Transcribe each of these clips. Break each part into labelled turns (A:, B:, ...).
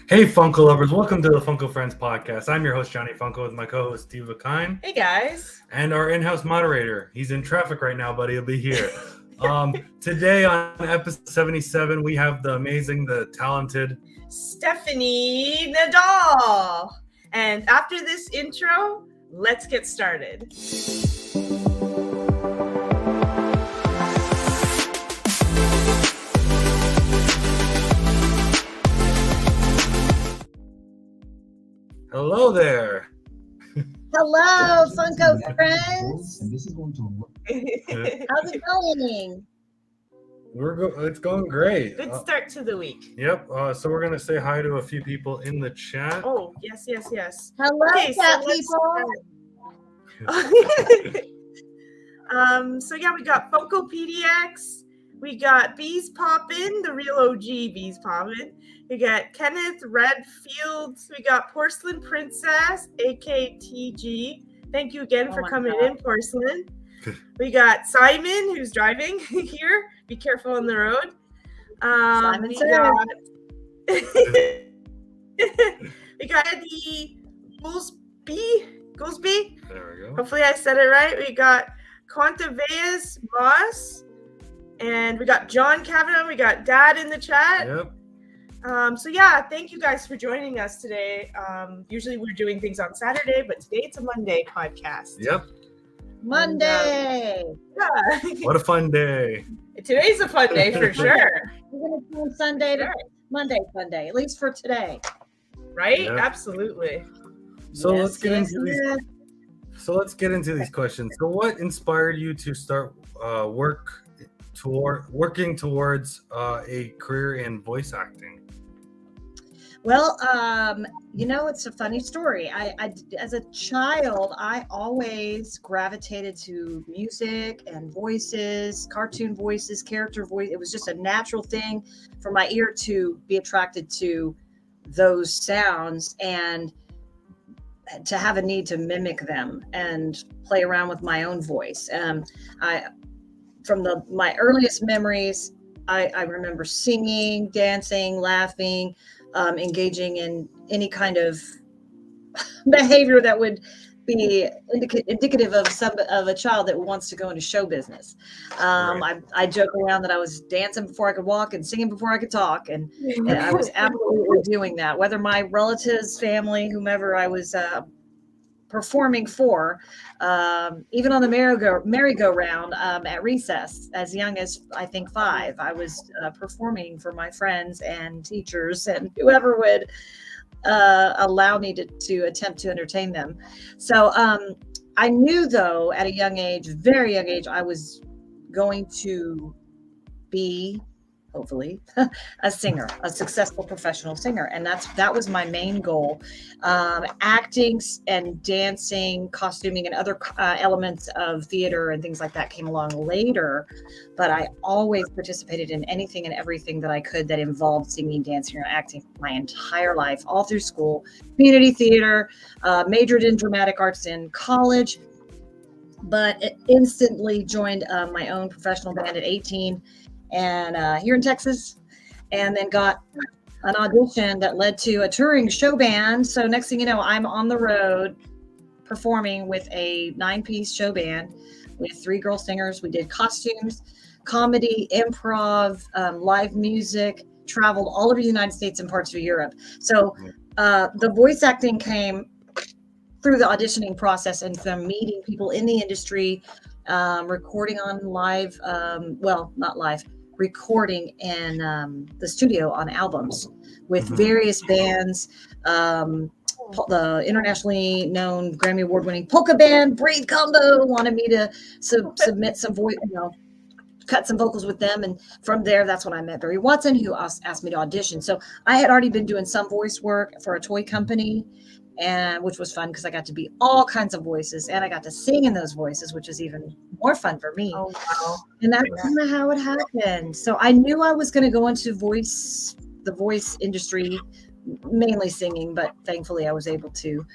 A: Hey, Funko lovers, welcome to the Funko Friends podcast. I'm your host, Johnny Funko, with my co host, Steve Vakine.
B: Hey, guys.
A: And our in house moderator. He's in traffic right now, but he'll be here. Today on episode 77, we have the amazing, the talented
B: Stephanie Nadolny. And after this intro, let's get started.
A: Hello there.
C: Hello, Funko friends.
D: And this is going to look.
C: How's it going?
A: It's going great.
B: Good start to the week.
A: Yep. So we're gonna say hi to a few people in the chat.
B: Oh, yes.
C: Hello,
B: Okay,
C: cat
B: let's
C: people.
B: So yeah, we got Funko PDX. We got Bees Poppin', the real OG Bees Poppin'. We got Kenneth Redfield. We got Porcelain Princess, AKTG. Thank you again for coming in, Porcelain. We got Simon, who's driving here. Be careful on the road.
C: Simon
B: We
C: said.
B: got Eddie Goolsby.
A: There we go.
B: Hopefully I said it right. We got Contaveus Moss. And we got John Kavanaugh. We got Dad in the chat.
A: Yep.
B: So yeah, thank you guys for joining us today. Usually we're doing things on Saturday, but today it's a Monday podcast.
A: Yep.
C: Monday.
B: Yeah.
A: What a fun day.
B: Today's a fun day for sure.
C: We're going to do Sunday to Monday, Sunday, at least for today.
B: Right?
A: Yeah.
B: Absolutely.
A: So
C: Yes,
A: let's get
C: yes,
A: into these.
C: yes.
A: So let's get into these questions. So, what inspired you to start working towards a career in voice acting?
C: Well, it's a funny story. I as a child, I always gravitated to music and voices, cartoon voices, character voice. It was just a natural thing for my ear to be attracted to those sounds and to have a need to mimic them and play around with my own voice. My earliest memories, I remember singing, dancing, laughing, engaging in any kind of behavior that would be indicative of a child that wants to go into show business.
A: Right.
C: I joke around that I was dancing before I could walk and singing before I could talk, and I was absolutely doing that. Whether my relatives, family, whomever I was performing for, even on the merry-go-round at recess, as young as I think 5, I was performing for my friends and teachers and whoever would allow me to attempt to entertain them. So I knew, though, at a young age, very young age, I was going to be, hopefully, a singer, a successful professional singer. And that was my main goal. Acting and dancing, costuming, and other elements of theater and things like that came along later. But I always participated in anything and everything that I could that involved singing, dancing, or acting my entire life, all through school, community theater, majored in dramatic arts in college, but instantly joined my own professional band at 18. And here in Texas, and then got an audition that led to a touring show band. So next thing you know, I'm on the road performing with a 9-piece show band with 3 girl singers. We did costumes, comedy, improv, live music, traveled all over the United States and parts of Europe. So the voice acting came through the auditioning process and from meeting people in the industry, recording on live, not live, recording in the studio on albums with various bands. The internationally known Grammy Award-winning polka band Breathe Combo wanted me to submit some voice, cut some vocals with them, and from there, that's when I met Barry Watson, who asked me to audition. So I had already been doing some voice work for a toy company, and which was fun because I got to be all kinds of voices, and I got to sing in those voices, which is even more fun for me.
B: Oh, wow.
C: And that's kind of how it happened. So I knew I was going to go into the voice industry, mainly singing, but thankfully I was able to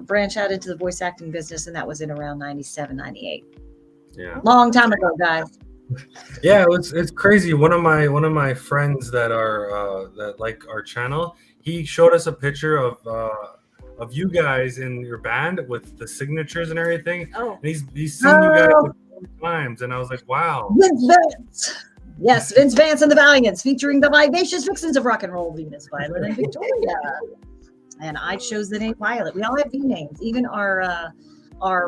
C: branch out into the voice acting business, and that was in around 97, 98.
A: Yeah.
C: Long time ago, guys.
A: Yeah, it's crazy. One of my friends that are that like our channel, he showed us a picture of you guys in your band with the signatures and everything.
B: Oh,
A: And he's seen you guys
C: Oh,
A: 4 times, and I was like, wow.
C: Vince Vance. Yes, Vince Vance and the Valiants, featuring the vivacious vixens of rock and roll, Venus, Violet, and Victoria. And I chose the name Violet. We all have V names. Even our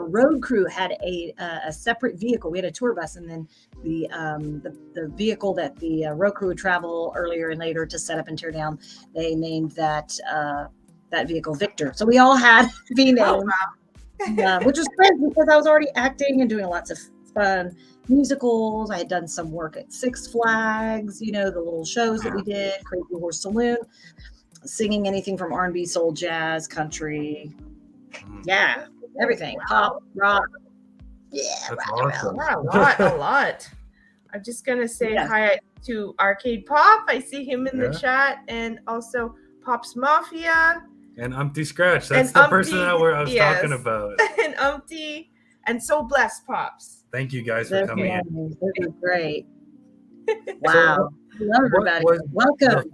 C: road crew had a separate vehicle. We had a tour bus, and then the vehicle that the road crew would travel earlier and later to set up and tear down, they named that that vehicle Victor. So we all had V names, which was great because I was already acting and doing lots of fun musicals. I had done some work at Six Flags, you know, the little shows that we did, Crazy Horse Saloon, singing anything from R&B, soul, jazz, country, yeah, everything, pop, rock, yeah,
A: That's
C: rock and roll.
A: awesome.
B: wow, a lot. I'm just gonna say
C: Yeah.
B: hi to Arcade Pop. I see him in the
A: Yeah.
B: chat, and also Pop's Mafia
A: And Umpty Scratch. That's
B: and
A: the person
B: Umpty,
A: that I was
B: yes.
A: talking about.
B: and Umpty, and So Blessed Pops.
A: Thank you guys for
C: Those
A: coming in.
C: names, those are great. Wow. Hello, everybody.
A: was
C: Welcome.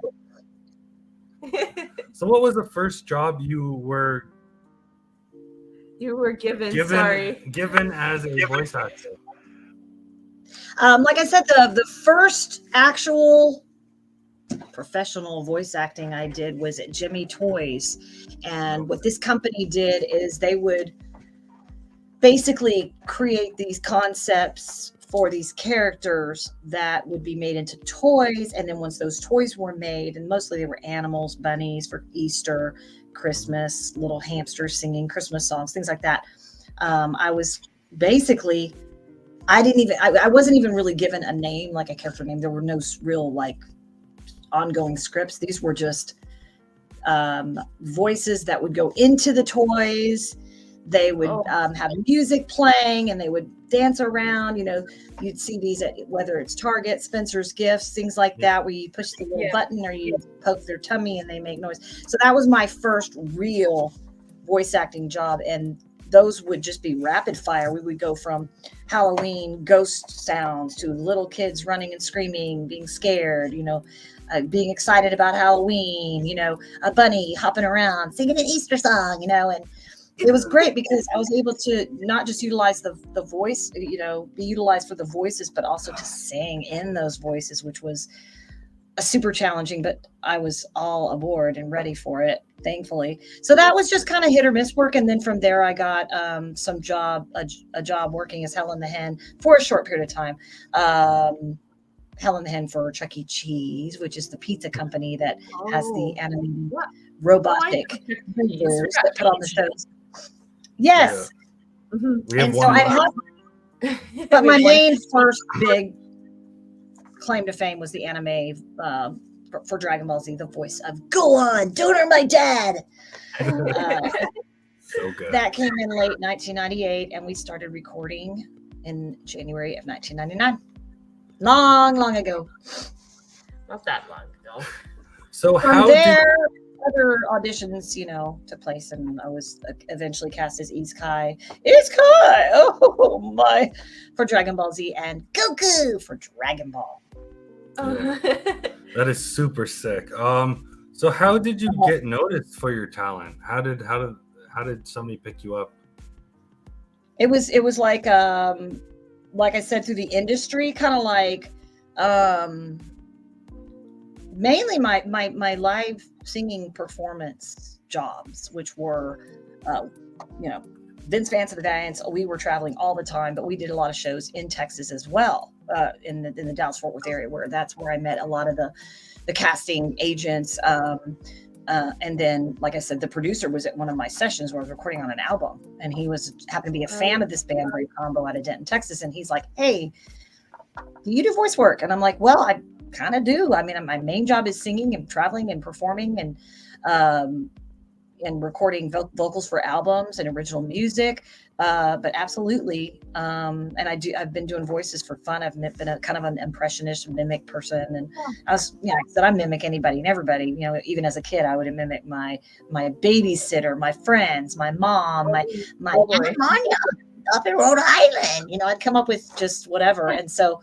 A: So what was the first job you were
B: You were given.
A: given as a voice actor?
C: Like I said, the first actual professional voice acting I did was at Jimmy Toys. And what this company did is they would basically create these concepts for these characters that would be made into toys. And then once those toys were made, and mostly they were animals, bunnies for Easter, Christmas, little hamsters singing Christmas songs, things like that. I was basically, I wasn't even really given a name, like a character name. There were no real like ongoing scripts. These were just voices that would go into the toys. They would have music playing, and they would dance around. You know, you'd see these at whether it's Target, Spencer's Gifts, things like that, where you push the little button or you poke their tummy and they make noise. So that was my first real voice acting job, and those would just be rapid fire. We would go from Halloween ghost sounds to little kids running and screaming, being scared, you know, being excited about Halloween, you know, a bunny hopping around, singing an Easter song, you know, and it was great because I was able to not just utilize the voice, you know, be utilized for the voices, but also to sing in those voices, which was a super challenging, but I was all aboard and ready for it, thankfully. So that was just kind of hit or miss work. And then from there, I got a job working as Helen the Hen for a short period of time. Helen the Hen for Chuck E. Cheese, which is the pizza company that has the animated robotic figures that put on the shows. Yes.
A: Yeah. We have
C: And so I have, but my main first big claim to fame was the anime for Dragon Ball Z, the voice of "Go on, don't hurt my dad."
A: So good.
C: That came in late 1998, and we started recording in January of 1999. Long ago.
B: Not that long ago.
A: So
C: From
A: how
C: there, other auditions, you know, took place, and I was eventually cast as Isekai. Oh my! For Dragon Ball Z, and Goku for Dragon Ball.
A: That is super sick. So how did you get noticed for your talent? How did somebody pick you up?
C: It was like I said, through the industry, kind of like mainly my live singing performance jobs, which were you know, Vince Vance and the Valiants. We were traveling all the time, but we did a lot of shows in Texas as well, in the Dallas-Fort Worth area, where that's where I met a lot of the casting agents. And then, like I said, the producer was at one of my sessions where I was recording on an album, and he happened to be a fan of this band, Brave Combo, out of Denton, Texas. And he's like, "Hey, do you do voice work?" And I'm like, "Well, I kind of do. I mean, my main job is singing and traveling and performing and recording vocals for albums and original music. But absolutely. And I've been doing voices for fun. I've been a kind of an impressionist mimic person. And I was, you know, like I said, I mimic anybody and everybody, you know. Even as a kid, I would mimic my babysitter, my friends, my mom, my Aunt Monia up in Rhode Island. You know, I'd come up with just whatever. And so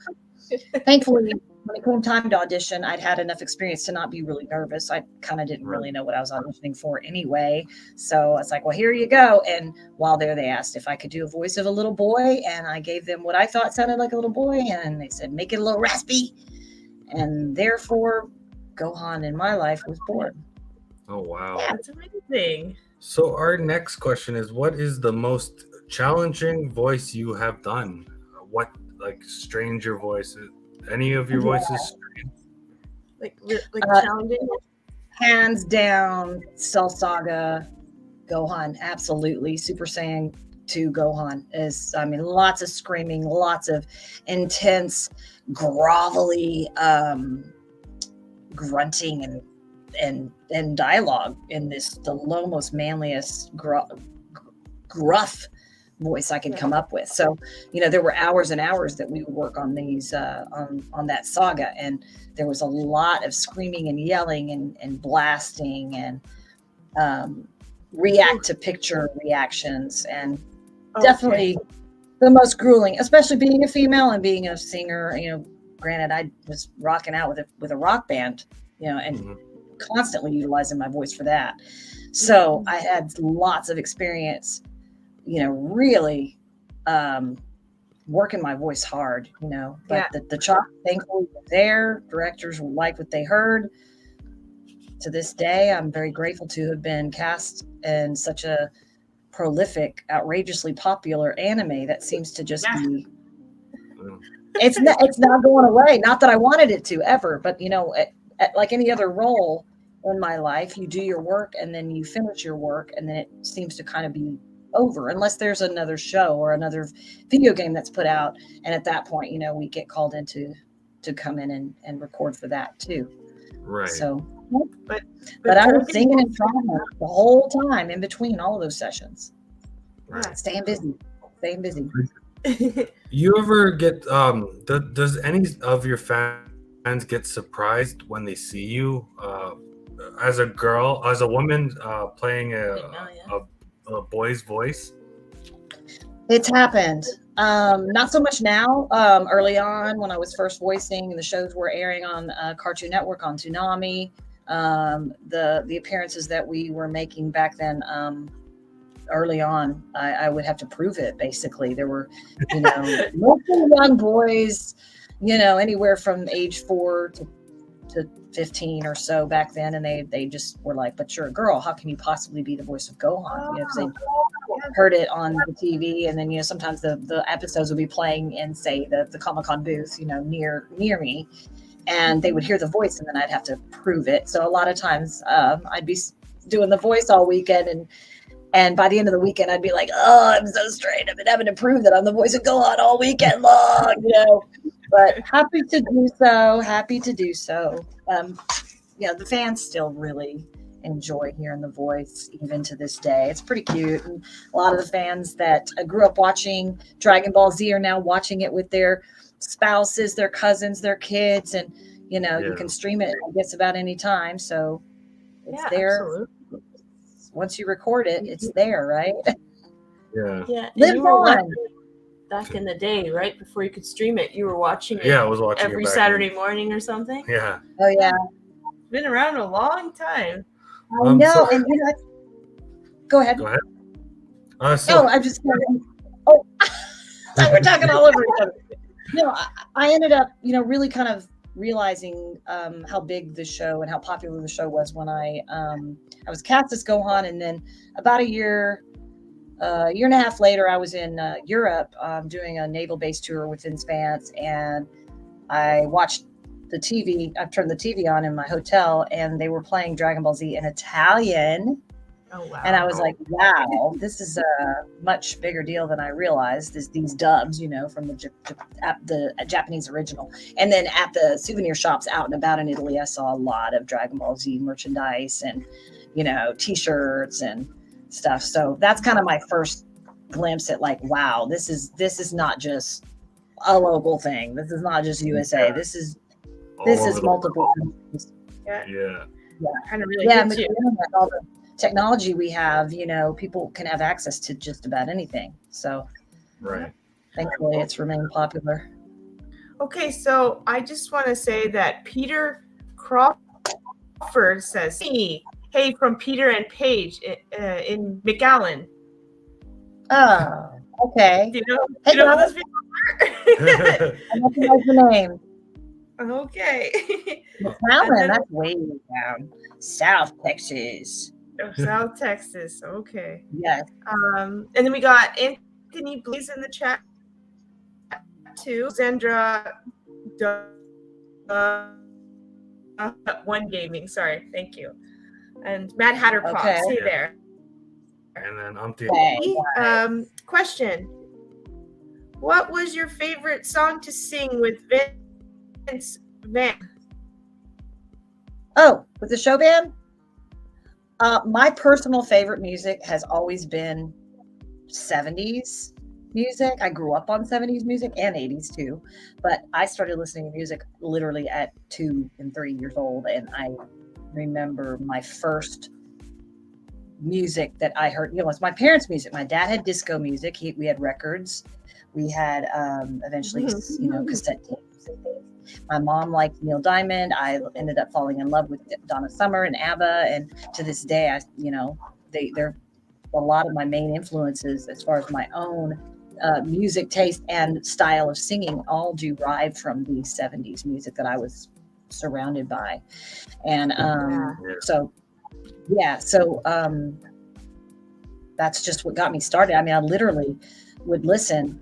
C: thankfully, when it came time to audition, I'd had enough experience to not be really nervous. I kind of didn't really know what I was auditioning for anyway. So it's like, well, here you go. And while there, they asked if I could do a voice of a little boy. And I gave them what I thought sounded like a little boy. And they said, make it a little raspy. And therefore, Gohan in my life was born.
A: Oh, wow.
B: Yeah, it's amazing.
A: So our next question is, what is the most challenging voice you have done? What, like, stranger voices? Any of your voices?
B: Like challenging.
C: Hands down, Cell Saga, Gohan, absolutely. Super Saiyan 2 Gohan is, I mean, lots of screaming, lots of intense, grovelly grunting and dialogue in this, the low, most manliest, gruff voice I could come up with. So, you know, there were hours and hours that we would work on these on that saga, and there was a lot of screaming and yelling and blasting and react to picture reactions, and definitely the most grueling, especially being a female and being a singer. You know, granted, I was rocking out with a rock band, you know, and constantly utilizing my voice for that. So I had lots of experience, you know, really working my voice hard, you know, but the chop, thankfully, were there. Directors liked what they heard. To this day, I'm very grateful to have been cast in such a prolific, outrageously popular anime that seems to just be, it's not going away. Not that I wanted it to ever, but, you know, like any other role in my life, you do your work and then you finish your work, and then it seems to kind of be over unless there's another show or another video game that's put out, and at that point, you know, we get called in to come in and record for that too.
A: Right.
C: So but I was singing and trying the whole time in between all of those sessions.
A: Right.
C: Staying busy.
A: You ever get does any of your fans get surprised when they see you as a girl, as a woman, playing a boy's voice?
C: It's happened. Not so much now. Early on, when I was first voicing, the shows were airing on Cartoon Network, on Toonami. The appearances that we were making back then, early on, I would have to prove it. Basically, there were, you know, mostly young boys, you know, anywhere from age 4 to 15 or so back then, and they just were like, "But you're a girl. How can you possibly be the voice of Gohan?" You know, because they heard it on the TV, and then, you know, sometimes the episodes would be playing in, say, the Comic-Con booth, you know, near me, and they would hear the voice, and then I'd have to prove it. So a lot of times I'd be doing the voice all weekend, and by the end of the weekend, I'd be like, "Oh, I'm so straight. I've been having to prove that I'm the voice of Gohan all weekend long," you know. But happy to do so. You know, the fans still really enjoy hearing the voice even to this day. It's pretty cute. And a lot of the fans that grew up watching Dragon Ball Z are now watching it with their spouses, their cousins, their kids, and, you know, you can stream it, I guess, about any time. So it's there. Absolutely. Once you record it, it's there, right?
B: Yeah.
C: Live on.
B: Back in the day, right before you could stream it, you were watching it.
A: Yeah, I was watching
B: every Saturday morning or something.
A: Yeah.
C: Oh yeah.
B: It's been around a long time.
C: I know, and you know, go ahead.
A: Go ahead.
C: No, I'm just. Oh, we're talking all over each other. No, I ended up, you know, really kind of realizing how big the show and how popular the show was when I was cast as Gohan, and then about a year and a half later, I was in Europe doing a naval base tour with Vince Vance, and I watched the TV. I turned the TV on in my hotel, and they were playing Dragon Ball Z in Italian.
B: Oh, wow.
C: And I was like, wow, this is a much bigger deal than I realized. These dubs, you know, from the Japanese original. And then at the souvenir shops out and about in Italy, I saw a lot of Dragon Ball Z merchandise and, you know, T-shirts and stuff. So that's kind of my first glimpse at, like, wow, this is not just a local thing. This is not just USA. This is multiple countries.
A: Yeah.
B: Kind of really
C: with the internet, all the technology we have, you know, people can have access to just about anything. So
A: right.
C: Thankfully it's remained popular.
B: Okay, so I just want to say that Peter Crawford says, hey, from Peter and Paige in McAllen.
C: Oh, okay.
B: Do you know,
C: Hey,
B: you know who
C: guys.
B: those people are?
C: I recognize the name.
B: Okay.
C: McAllen, that's way down. South Texas.
B: South Texas. Okay.
C: Yes.
B: And then we got Anthony Blaze in the chat too. Zandra One Gaming. Sorry. Thank you. And Mad Hatter Pop.
C: Okay.
B: Stay there.
A: And then
C: Okay.
B: Question. What was your favorite song to sing with Vince Van?
C: Oh, with the show band? My personal favorite music has always been 70s music. I grew up on 70s music and 80s too, but I started listening to music literally at 2 and 3 years old. And I remember my first music that I heard, it was my parents' music. My dad had disco music. We had records. We had eventually, cassette tapes and things. My mom liked Neil Diamond. I ended up falling in love with Donna Summer and ABBA. And to this day, they're a lot of my main influences as far as my own music taste and style of singing all derived from the 70s music that I was surrounded by. And so that's just what got me started. I mean, I literally would listen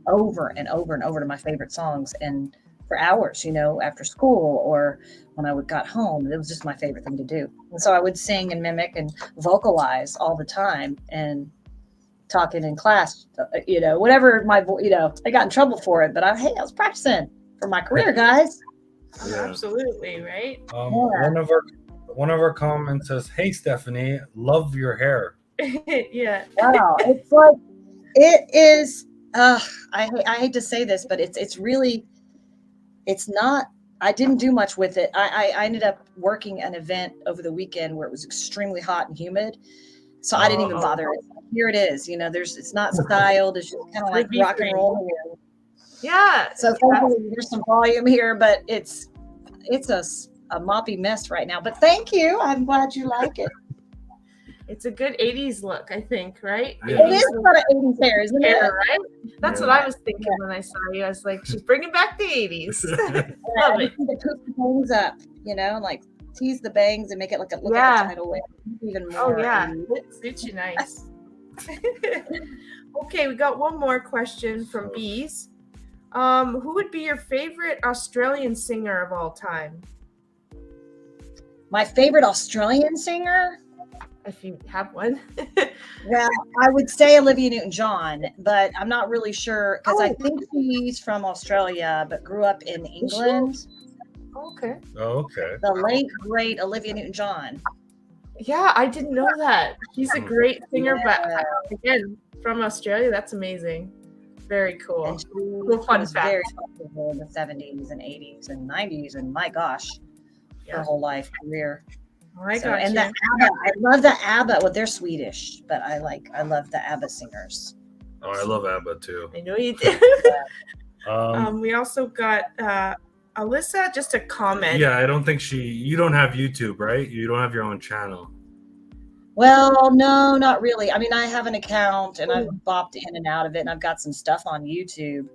C: over and over and over to my favorite songs and for hours, after school or when I got home. It was just my favorite thing to do. And so I would sing and mimic and vocalize all the time and talking in class, whatever my voice, I got in trouble for it, but I was practicing for my career, guys.
B: Yeah. Absolutely, right?
A: One of our comments says, "Hey Stephanie, love your hair."
B: Yeah.
C: Wow, it's like it is. I hate to say this, but it's really, it's not. I didn't do much with it. I ended up working an event over the weekend where it was extremely hot and humid, so I didn't even bother. Here it is. it's not styled. It's just kind of like rock and roll.
B: Yeah.
C: So thankfully there's some volume here, but it's a moppy mess right now. But thank you. I'm glad you like it.
B: It's a good 80s look, I think, right?
A: Yeah.
C: It is kind of 80s hair, isn't it?
B: Right? That's what I was thinking when I saw you. I was like, she's bringing back the 80s. Love it.
C: To put the bangs up, like tease the bangs and make it look like a tidal wave. Even more.
B: Oh, yeah. It suits you nice. Okay, we got one more question from Bees. Who would be your favorite Australian singer of all time?
C: My favorite Australian singer?
B: If you have one.
C: Well, I would say Olivia Newton-John, but I'm not really sure because I think she's from Australia but grew up in England.
B: Okay.
C: The late, great Olivia Newton-John.
B: Yeah, I didn't know that. She's a great singer, but again, from Australia, that's amazing. Very cool.
C: And she
B: fun
C: was
B: fact.
C: very popular in the 70s and 80s and 90s, and my gosh, her whole life career.
B: Oh my gosh.
C: And the ABBA, I love the ABBA. Well, they're Swedish, but I love the ABBA singers.
A: Oh, I love ABBA too.
B: I know you did. We also got Alyssa, just a comment.
A: Yeah, I don't think you don't have YouTube, right? You don't have your own channel.
C: Well, no, not really. I mean, I have an account and I've bopped in and out of it, and I've got some stuff on YouTube.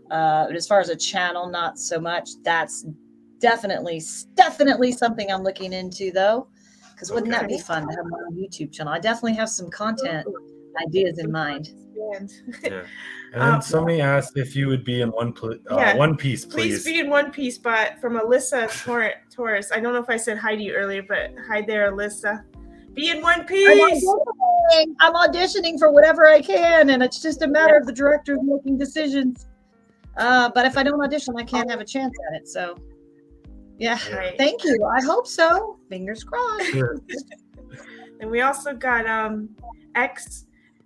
C: But as far as a channel, not so much. That's definitely something I'm looking into, though. Because wouldn't that be fun to have my own YouTube channel? I definitely have some content ideas in mind.
A: Yeah. And then somebody asked if you would be in One Piece, please.
B: Please be in One Piece, but from Alyssa Torres. I don't know if I said hi to you earlier, but hi there, Alyssa. Be in One Piece.
C: I'm auditioning for whatever I can, and it's just a matter of the directors making decisions. But if I don't audition, I can't have a chance at it. So, yeah.
B: Right.
C: Thank you. I hope so. Fingers crossed.
B: And we also got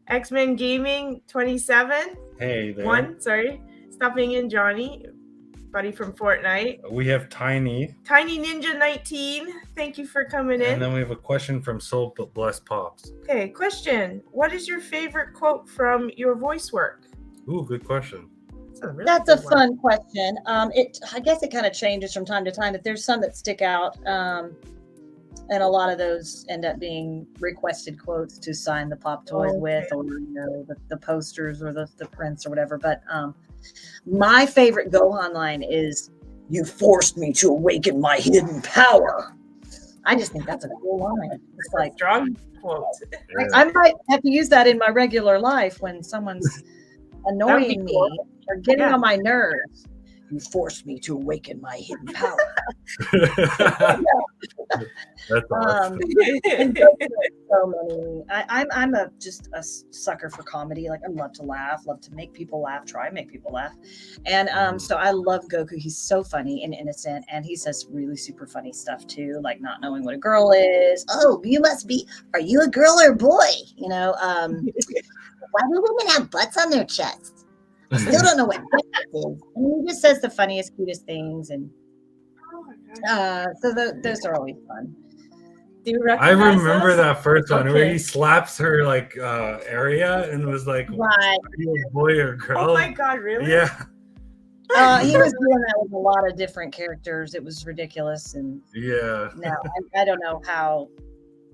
B: X-Men Gaming 27.
A: Hey there.
B: Stopping in, Johnny, buddy from Fortnite.
A: We have Tiny
B: Ninja 19. Thank you for coming in.
A: And then we have a question from Soul Blessed Pops.
B: Okay, question. What is your favorite quote from your voice work?
A: Ooh, good question.
C: That's a fun question. I guess it kind of changes from time to time, but there's some that stick out. And a lot of those end up being requested quotes to sign the pop toys with, or the posters or the prints or whatever. But my favorite Gohan line is, "You forced me to awaken my hidden power." I just think that's a cool line. It's like
B: strong quote.
C: I might have to use that in my regular life when someone's annoying me or getting on my nerves. "You forced me to awaken my hidden power."
A: That's awesome.
C: So many. I'm just a sucker for comedy. Like, I love to laugh, love to make people laugh, try and make people laugh. And so I love Goku. He's so funny and innocent, and he says really super funny stuff too, like not knowing what a girl is. "Oh, you must be, are you a girl or a boy?" Why do women have butts on their chests? I still don't know what that is. And he just says the funniest, cutest things, and so those are always fun.
B: Do you
A: I
B: recognize
A: remember
B: those?
A: that first one where he slaps her like area and was like,
C: Right.
A: "Are you a boy or a girl?"
B: Oh my God, really?
A: Yeah.
C: He was doing that with a lot of different characters. It was ridiculous, and
A: Yeah.
C: no, I don't know how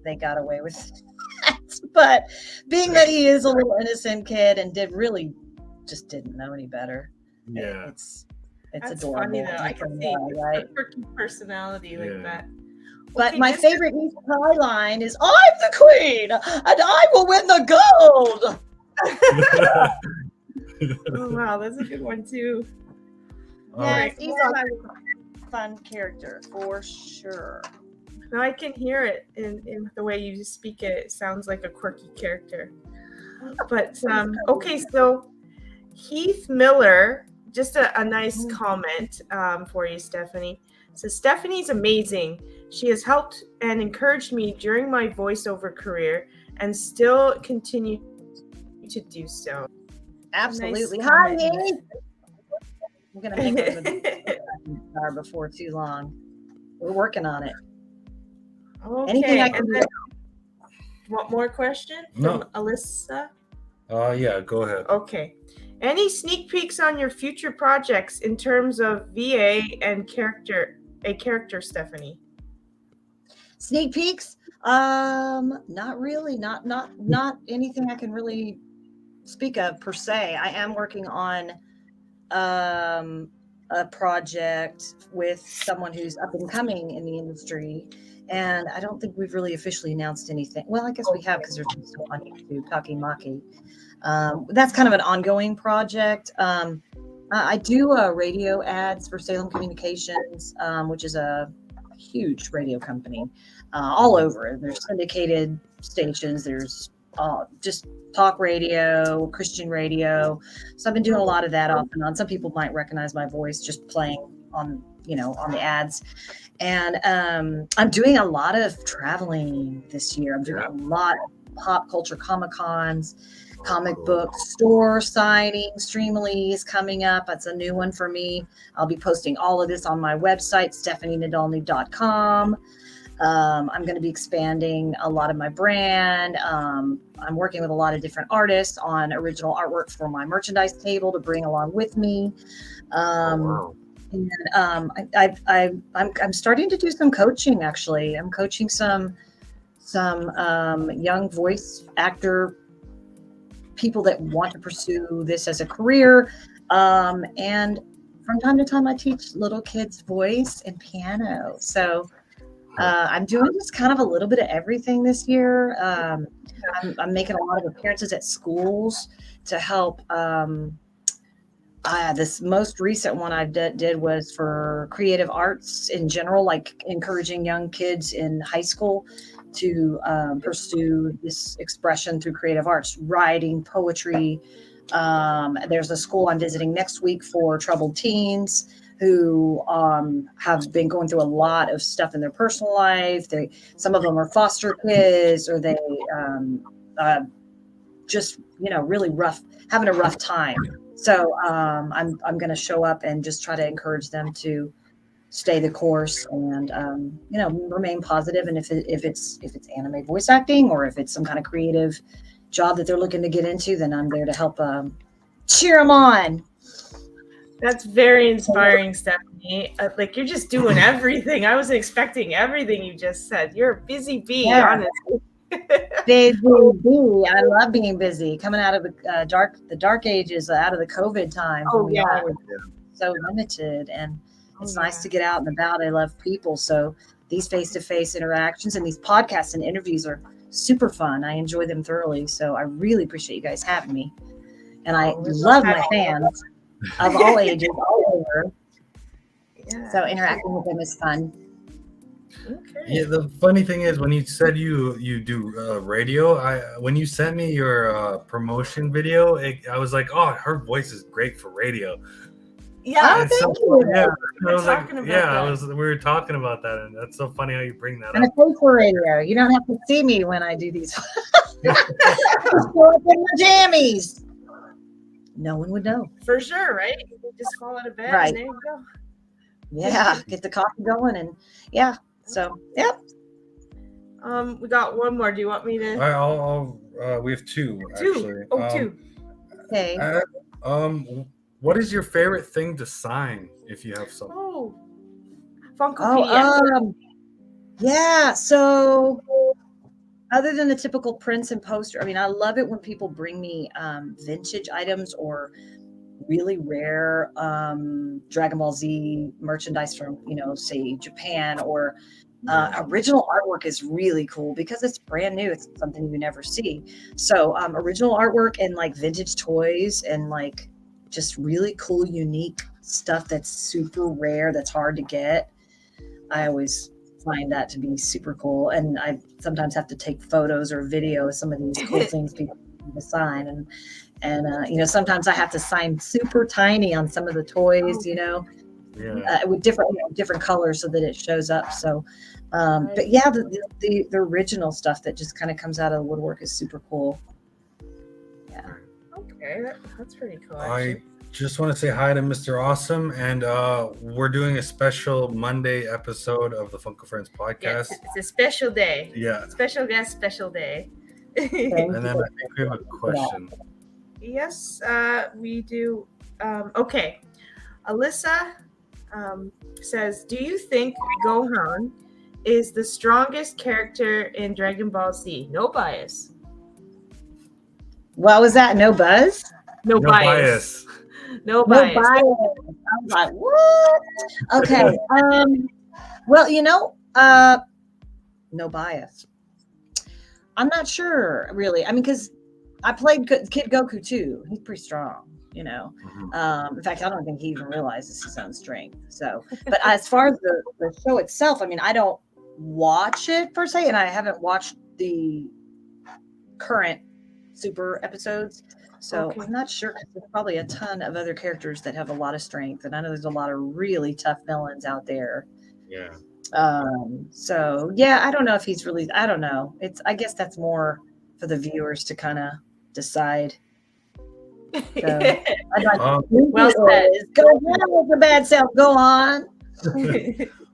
C: they got away with that. But being that he is a little innocent kid and just didn't know any better.
A: Yeah.
C: It's
B: That's
C: adorable.
B: funny though. I can see
C: right?
B: a quirky personality like that.
C: But
B: Okay,
C: my
B: this
C: favorite East Pie line is, "I'm the queen, and I will win the gold."
B: Oh wow, that's a good one too.
C: Yes, he's a fun character for sure.
B: Now I can hear it in the way you speak it. It sounds like a quirky character. But okay, so Heath Miller, just a nice comment for you, Stephanie. So Stephanie's amazing. She has helped and encouraged me during my voiceover career and still continue to do so.
C: Absolutely.
B: Nice
C: Hi,
B: comment.
C: Nate. I'm going to make it a before too long. We're working on it.
B: Okay.
C: Anything I can do.
B: Want more question from Alyssa?
A: Yeah, go ahead.
B: Okay. Any sneak peeks on your future projects in terms of VA and character, Stephanie?
C: Sneak peeks? Not really. Not anything I can really speak of per se. I am working on a project with someone who's up and coming in the industry, and I don't think we've really officially announced anything. Well, I guess we have, because there's still on YouTube, Taki Maki. That's kind of an ongoing project. I do radio ads for Salem Communications, which is a huge radio company all over. There's syndicated stations. There's just talk radio, Christian radio. So I've been doing a lot of that off and on. Some people might recognize my voice just playing on the ads. And I'm doing a lot of traveling this year. I'm doing a lot of pop culture Comic-Cons, comic book store signings, Streamily coming up. That's a new one for me. I'll be posting all of this on my website, stephanienadolny.com. I'm going to be expanding a lot of my brand. I'm working with a lot of different artists on original artwork for my merchandise table to bring along with me. And I'm starting to do some coaching. Actually, I'm coaching some young voice actor people that want to pursue this as a career. And from time to time, I teach little kids voice and piano. So I'm doing just kind of a little bit of everything this year. I'm making a lot of appearances at schools to help. This most recent one I did was for creative arts in general, like encouraging young kids in high school to pursue this expression through creative arts, writing, poetry. There's a school I'm visiting next week for troubled teens who have been going through a lot of stuff in their personal life. Some of them are foster kids, or they just really having a rough time. So I'm going to show up and just try to encourage them to stay the course and remain positive. And if it's anime voice acting, or if it's some kind of creative job that they're looking to get into, then I'm there to help cheer them on.
B: That's very inspiring, Stephanie. Like you're just doing everything. I wasn't expecting everything you just said. You're a busy bee, honestly.
C: Busy bee. I love being busy. Coming out of the dark ages, out of the COVID times when we all were so limited, and it's nice to get out and about. I love people, so these face-to-face interactions and these podcasts and interviews are super fun. I enjoy them thoroughly, so I really appreciate you guys having me, and I love my fans of all ages, all over. Yeah. So interacting with them is fun.
A: Okay. Yeah, the funny thing is when you said you do radio, when you sent me your promotion video, I was like, oh, her voice is great for radio.
B: Yeah,
C: thank you.
A: Yeah, I was like, we were talking about that, and that's so funny how you bring that up.
C: And I play for radio. You don't have to see me when I do these. Just go up in my jammies. No one would know.
B: For sure, right? You just fall out of bed and there you go.
C: Yeah, get the coffee going and So,
B: we got one more. Do you want me to?
A: I'll we have two. Actually.
C: Two. Okay.
A: What is your favorite thing to sign if you have some?
B: Oh, Funko.
C: Yeah. So, other than the typical prints and poster, I mean, I love it when people bring me vintage items or really rare Dragon Ball Z merchandise from, say Japan, or original artwork is really cool because it's brand new. It's something you never see. So original artwork and like vintage toys and like just really cool, unique stuff that's super rare, that's hard to get. I always find that to be super cool. And I sometimes have to take photos or video of some of these cool things people sign. And sometimes I have to sign super tiny on some of the toys, with different colors so that it shows up. So, but yeah, the original stuff that just kind of comes out of the woodwork is super cool. Yeah.
B: Okay, that's pretty cool.
A: I just want to say hi to Mr. Awesome, and we're doing a special Monday episode of the Funko Friends podcast.
B: Yes, it's a special day.
A: Yeah.
B: Special guest, special day.
A: And then I think we have a question.
B: Yes, we do. Okay. Alyssa says, do you think Gohan is the strongest character in Dragon Ball Z? No bias.
C: What was that? No buzz?
B: No bias. No bias.
C: I was like, what? Okay. No bias. I'm not sure, really. I mean, because I played Kid Goku too. He's pretty strong, In fact, I don't think he even realizes his own strength. So, but as far as the show itself, I mean, I don't watch it per se, and I haven't watched the current Super episodes. So I'm not sure, because there's probably a ton of other characters that have a lot of strength, and I know there's a lot of really tough villains out there.
A: Yeah.
C: So yeah, I don't know if he's really. I don't know. I guess that's more for the viewers to kind of decide. So,
B: well said.
C: Go on with the bad self. Go on.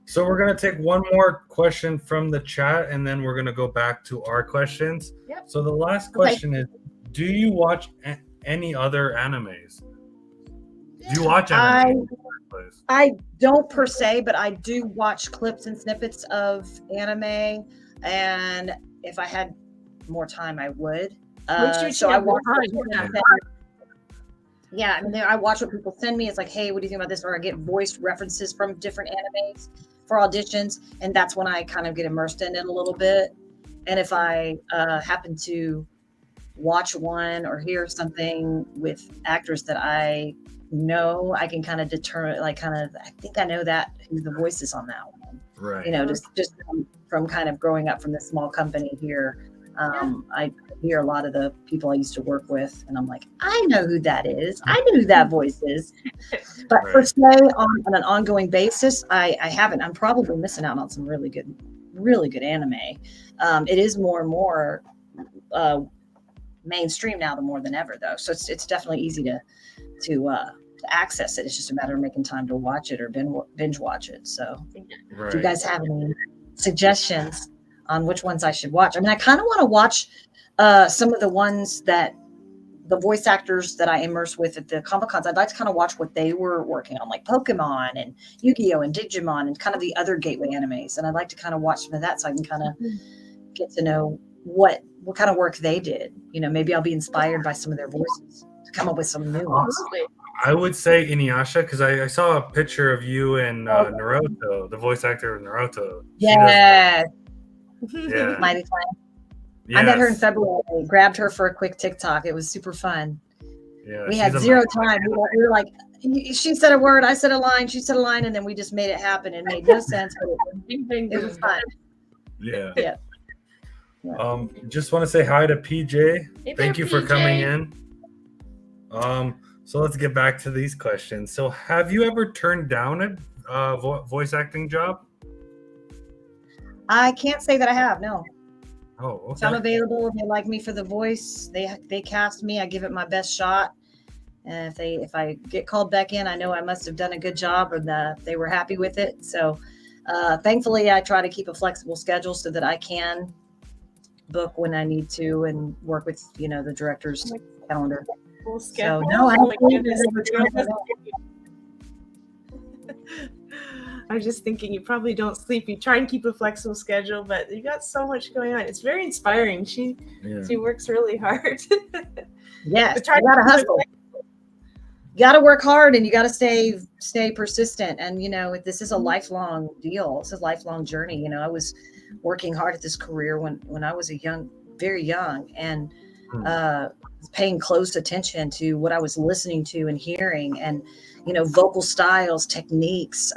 A: So we're gonna take one more question from the chat, and then we're gonna go back to our questions.
B: Yep.
A: So the last question is: do you watch any other animes? Do you watch anime?
C: I don't per se, but I do watch clips and snippets of anime, and if I had more time, I would. So I watch. Yeah, and I watch what people send me. It's like, hey, what do you think about this? Or I get voiced references from different animes for auditions, and that's when I kind of get immersed in it a little bit. And if I happen to watch one or hear something with actors that I know, I can kind of determine, I think I know who the voice is on that one.
A: Right.
C: Just from kind of growing up from this small company here. I hear a lot of the people I used to work with, and I'm like, I know who that is. I know who that voice is. But per se, on an ongoing basis, I haven't. I'm probably missing out on some really good anime. It is more and more mainstream now, more than ever, though. So it's definitely easy to access it. It's just a matter of making time to watch it or binge watch it. So, if you guys have any suggestions on which ones I should watch, I mean, I kind of want to watch some of the ones that the voice actors that I immerse with at the Comic Cons, I'd like to kind of watch what they were working on, like Pokemon and Yu-Gi-Oh! And Digimon and kind of the other gateway animes. And I'd like to kind of watch some of that so I can kind of get to know what kind of work they did. You know, maybe I'll be inspired by some of their voices to come up with some new ones.
A: I would say Inuyasha because I saw a picture of you and Naruto, the voice actor of Naruto.
C: Yeah.
A: Yeah.
C: Mighty Flame.
A: Yes.
C: I met her in February. Grabbed her for a quick TikTok. It was super fun.
A: Yeah,
C: we had zero time. We were like, she said a word, I said a line, she said a line, and then we just made it happen. It made no sense, but it was fun.
A: Yeah.
C: Yeah.
A: Just want to say hi to PJ.
B: Hey
A: Thank
B: there,
A: you for
B: PJ.
A: coming in. So let's get back to these questions. So have you ever turned down a voice acting job?
C: I can't say that I have, no.
A: Oh, okay.
C: If I'm available, they like me for the voice, they cast me, I give it my best shot. And if I get called back in, I know I must have done a good job, and they were happy with it. So thankfully, I try to keep a flexible schedule so that I can book when I need to and work with, you know, the director's calendar. So no, I don't think
B: I was just thinking you probably don't sleep. You try and keep a flexible schedule, but you got so much going on. It's very inspiring. She works really hard.
C: Yes, you gotta hustle. You gotta work hard, and you gotta stay persistent. And you know, this is a lifelong deal. It's a lifelong journey. You know, I was working hard at this career when I was very young, and paying close attention to what I was listening to and hearing, and you know, vocal styles, techniques,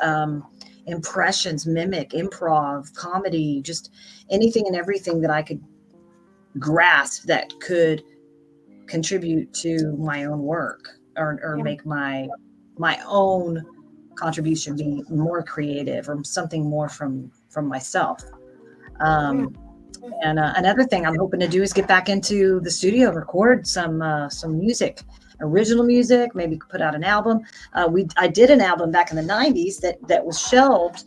C: impressions, mimic, improv, comedy, just anything and everything that I could grasp that could contribute to my own work or make my own contribution be more creative or something more from myself. And another thing I'm hoping to do is get back into the studio and record some music, original music, maybe put out an album. I did an album back in the 90s that was shelved,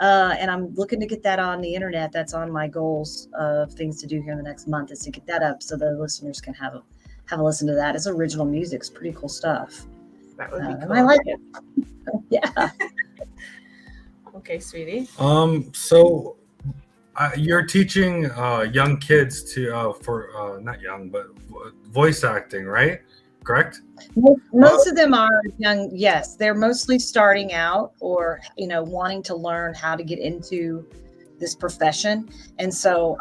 C: and I'm looking to get that on the internet. That's on my goals of things to do here in the next month, is to get that up so the listeners can have a listen to that. It's original music. It's pretty cool stuff.
B: That would be cool.
C: And I like it. Yeah.
B: Okay, sweetie.
A: So you're teaching young kids for not young, but voice acting, right? Correct?
C: Most of them are young. Yes, they're mostly starting out, or you know, wanting to learn how to get into this profession. And so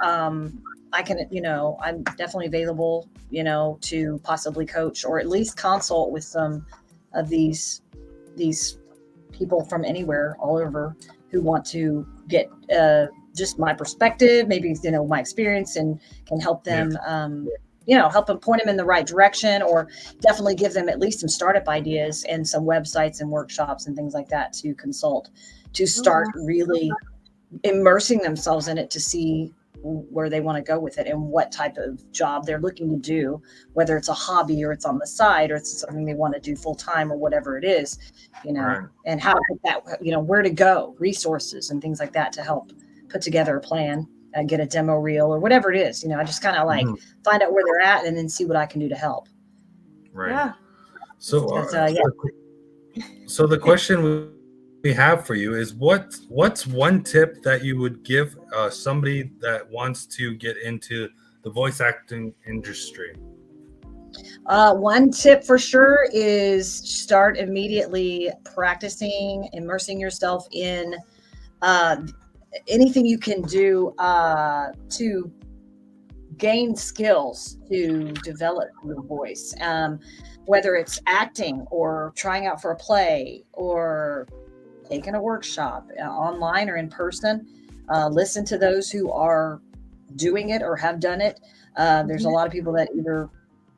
C: I can, you know, I'm definitely available, you know, to possibly coach or at least consult with some of these people from anywhere, all over, who want to get just my perspective, maybe, you know, my experience, and can help them, you know, help them, point them in the right direction, or definitely give them at least some startup ideas and some websites and workshops and things like that to consult, to start really immersing themselves in it, to see where they want to go with it and what type of job they're looking to do, whether it's a hobby or it's on the side or it's something they want to do full time or whatever it is, you know, and how to put that, you know, where to go, resources and things like that to help put together a plan, get a demo reel or whatever it is. You know, I just kind of like find out where they're at and then see what I can do to help.
A: Right.
B: Yeah.
A: So, so the question we have for you is, what's one tip that you would give somebody that wants to get into the voice acting industry?
C: One tip for sure is start immediately practicing, immersing yourself in anything you can do to gain skills to develop your voice, whether it's acting or trying out for a play or taking a workshop online or in person. Listen to those who are doing it or have done it. There's a lot of people that either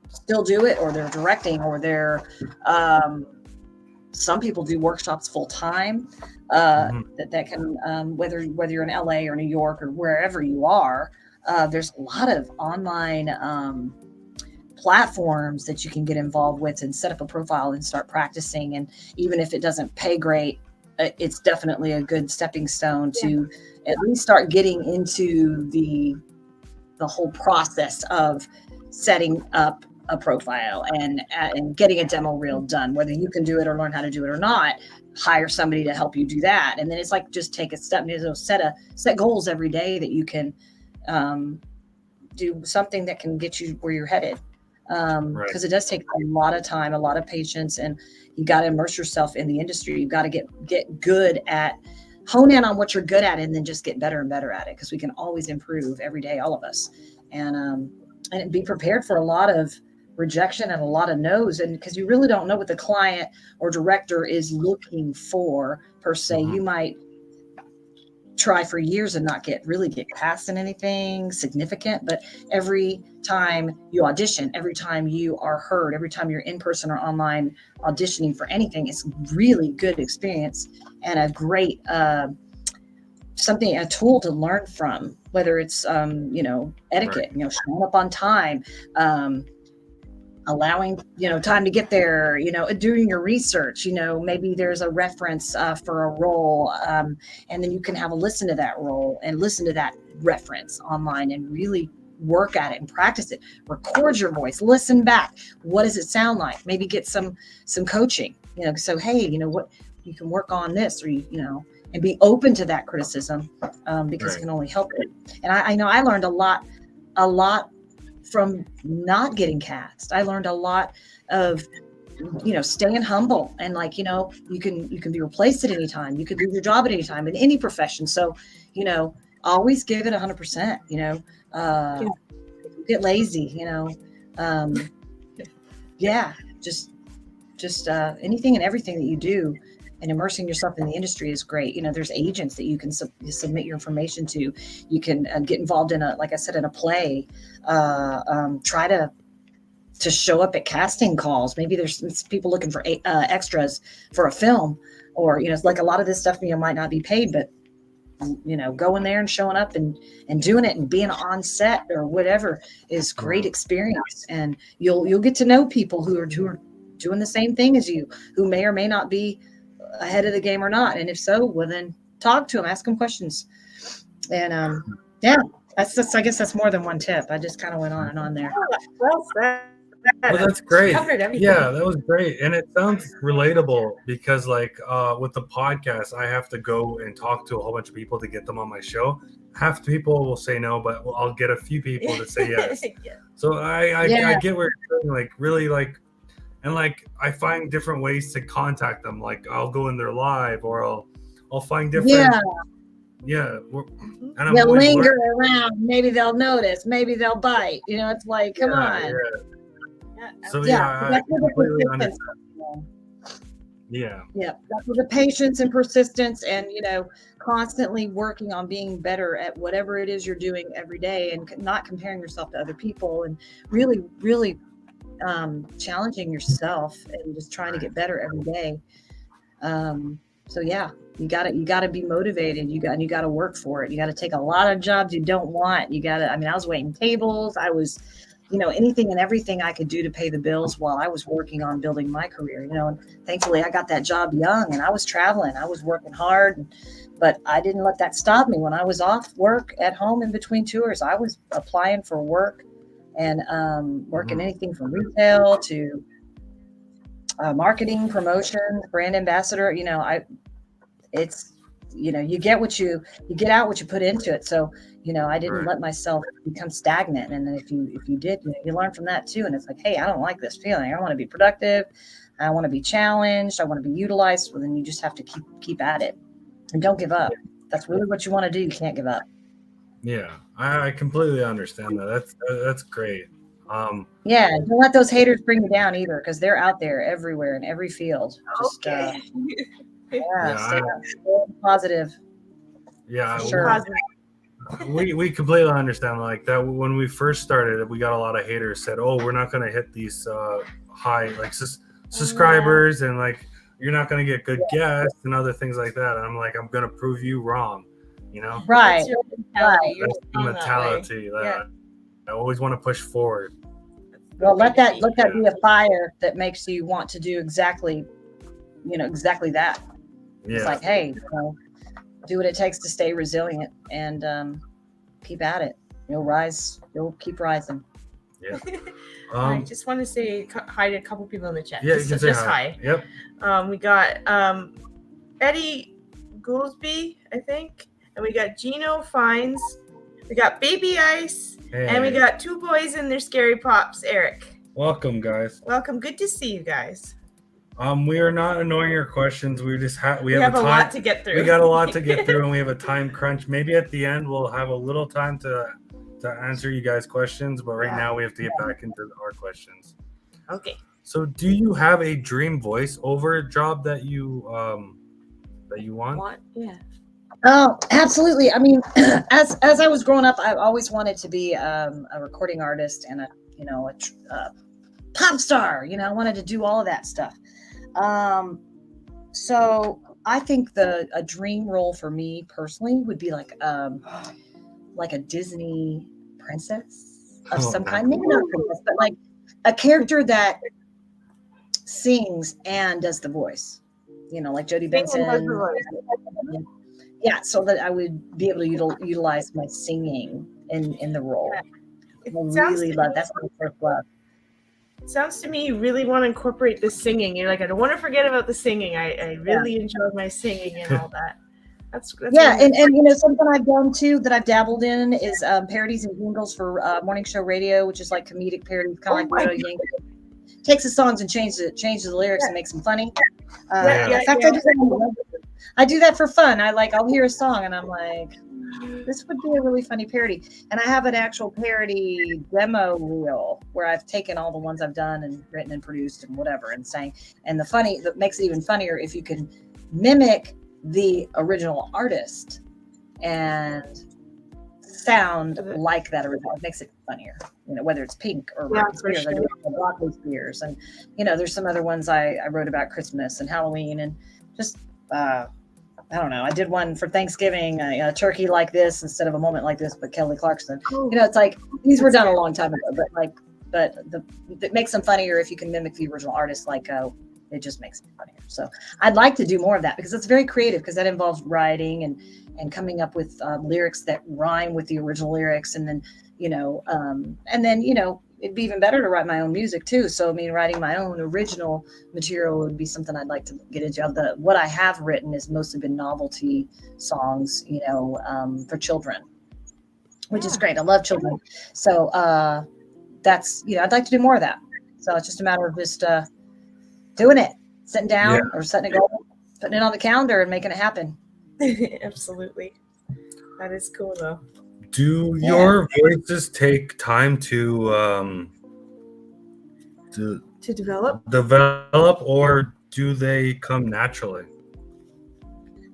C: still do it, or they're directing, or they're some people do workshops full time. That can, whether you're in LA or New York or wherever you are, there's a lot of online platforms that you can get involved with and set up a profile and start practicing. And even if it doesn't pay great, it's definitely a good stepping stone to at least start getting into the whole process of setting up a profile and getting a demo reel done, whether you can do it or learn how to do it or not. Hire somebody to help you do that, and then it's like just take a step. Set goals every day that you can do something that can get you where you're headed. Because it does take a lot of time, a lot of patience, and you got to immerse yourself in the industry. You got to get good at, hone in on what you're good at, and then just get better and better at it. Because we can always improve every day, all of us, and be prepared for a lot of rejection and a lot of no's. And because you really don't know what the client or director is looking for per se, you might try for years and not really get cast in anything significant. But every time you audition, every time you are heard, every time you're in person or online auditioning for anything, it's really good experience and a great a tool to learn from, whether it's etiquette, showing up on time, allowing time to get there, doing your research, maybe there's a reference for a role, and then you can have a listen to that role and listen to that reference online and really work at it and practice it. Record your voice, listen back, what does it sound like, maybe get some coaching, so hey, what you can work on this, or and be open to that criticism, because it can only help it. And I know I learned a lot from not getting cast. I learned a lot of, staying humble, and you can be replaced at any time. You could lose your job at any time in any profession. So, always give it 100%, get lazy, just anything and everything that you do, and immersing yourself in the industry is great. There's agents that you can submit your information to. You can get involved in like I said, in a play. Try to show up at casting calls. Maybe there's people looking for extras for a film, or it's like a lot of this stuff might not be paid, but going there and showing up and doing it and being on set or whatever is great experience. And you'll get to know people who are doing the same thing as you, who may or may not be ahead of the game or not. And if so, well, then talk to them, ask them questions. And I guess that's more than one tip. I just kind of went on and on there.
B: Well said.
A: Well, that's great.
B: Covered everything.
A: Yeah, that was great. And it sounds relatable because with the podcast, I have to go and talk to a whole bunch of people to get them on my show. Half the people will say no, but I'll get a few people to say yes.
B: Yeah.
A: So I get where you're going, really and I find different ways to contact them. I'll go in their live, or I'll find different. Yeah. And I'm
C: linger around. Maybe they'll notice. Maybe they'll bite. It's like, come on.
A: Yeah. So I completely understand. Yeah.
C: That's with the patience and persistence, and constantly working on being better at whatever it is you're doing every day, and not comparing yourself to other people, and really, really challenging yourself and just trying to get better every day. So you got to be motivated. You got to work for it. You got to take a lot of jobs you don't want. I was waiting tables. I was, anything and everything I could do to pay the bills while I was working on building my career, and thankfully I got that job young, and I was traveling, I was working hard, but I didn't let that stop me. When I was off work at home in between tours, I was applying for work and working anything from retail to marketing, promotion, brand ambassador. You get out what you put into it. So, I didn't let myself become stagnant. And then if you did, you learn from that too. And it's like, hey, I don't like this feeling. I want to be productive. I want to be challenged. I want to be utilized. Well, then you just have to keep at it and don't give up. That's really what you want to do. You can't give up.
A: Yeah, I completely understand that. That's great.
C: Don't let those haters bring you down either, because they're out there everywhere in every field. Just stay positive.
A: Yeah,
C: sure.
A: We completely understand that. When we first started, we got a lot of haters said, "Oh, we're not going to hit these high subscribers, and you're not going to get good guests and other things like that." And I'm like, I'm going to prove you wrong.
C: Right.
A: That's the mentality that I always want to push forward.
C: Well, let that be a fire that makes you want to do exactly that. Yeah. It's like, hey, do what it takes to stay resilient and keep at it. You'll rise. You'll keep rising.
A: Yeah.
B: I just want to say hi to a couple people in the chat.
A: Yeah,
B: just,
A: you can say
B: just hi.
A: Yep.
B: We got Eddie Goolsby, I think, and we got Gino Fines. We got Baby Ice, and we got two boys and their scary pops, Eric.
A: Welcome, guys.
B: Welcome. Good to see you guys.
A: We are not annoying your questions. We just we have
B: a lot to get through.
A: We got a lot to get through, and we have a time crunch. Maybe at the end we'll have a little time to answer you guys' questions, but right now we have to get back into our questions.
B: Okay.
A: So, do you have a dream voiceover job that you want?
B: Yeah.
C: Oh, absolutely. I mean, as I was growing up, I always wanted to be a recording artist and a pop star. I wanted to do all of that stuff. So I think a dream role for me personally would be like a Disney princess of some kind. Maybe not a princess, but like a character that sings and does the voice. Like Jodie Benson. Yeah, so that I would be able to utilize my singing in the role. I really love that's my first love.
B: It sounds to me you really want to incorporate the singing. You're like, I don't want to forget about the singing. I really enjoy my singing and all that. That's
C: yeah, and something I've done too that I've dabbled in is parodies and jingles for morning show radio, which is like comedic parodies, kind of like takes the songs and changes the lyrics and makes them funny. In fact, I do that for fun. I'll hear a song and I'm like, this would be a really funny parody. And I have an actual parody demo reel where I've taken all the ones I've done and written and produced and whatever and sang. And that makes it even funnier if you can mimic the original artist and sound like that original. It makes it funnier, whether it's Pink or Spears. I do Broccoli Spears, and there's some other ones I wrote about Christmas and Halloween and just I don't know. I did one for Thanksgiving, a turkey like this instead of a moment like this, but Kelly Clarkson. It's like these were done a long time ago, but it makes them funnier if you can mimic the original artist. It just makes it funnier. So I'd like to do more of that because it's very creative because that involves writing and coming up with lyrics that rhyme with the original lyrics, and then it'd be even better to write my own music too. So, writing my own original material would be something I'd like to get into. What I have written has mostly been novelty songs, for children, which is great. I love children. So, that's, I'd like to do more of that. So it's just a matter of just doing it, sitting down or setting it goal, putting it on the calendar and making it happen.
B: Absolutely. That is cool though.
A: Do your voices take time to develop, or do they come naturally?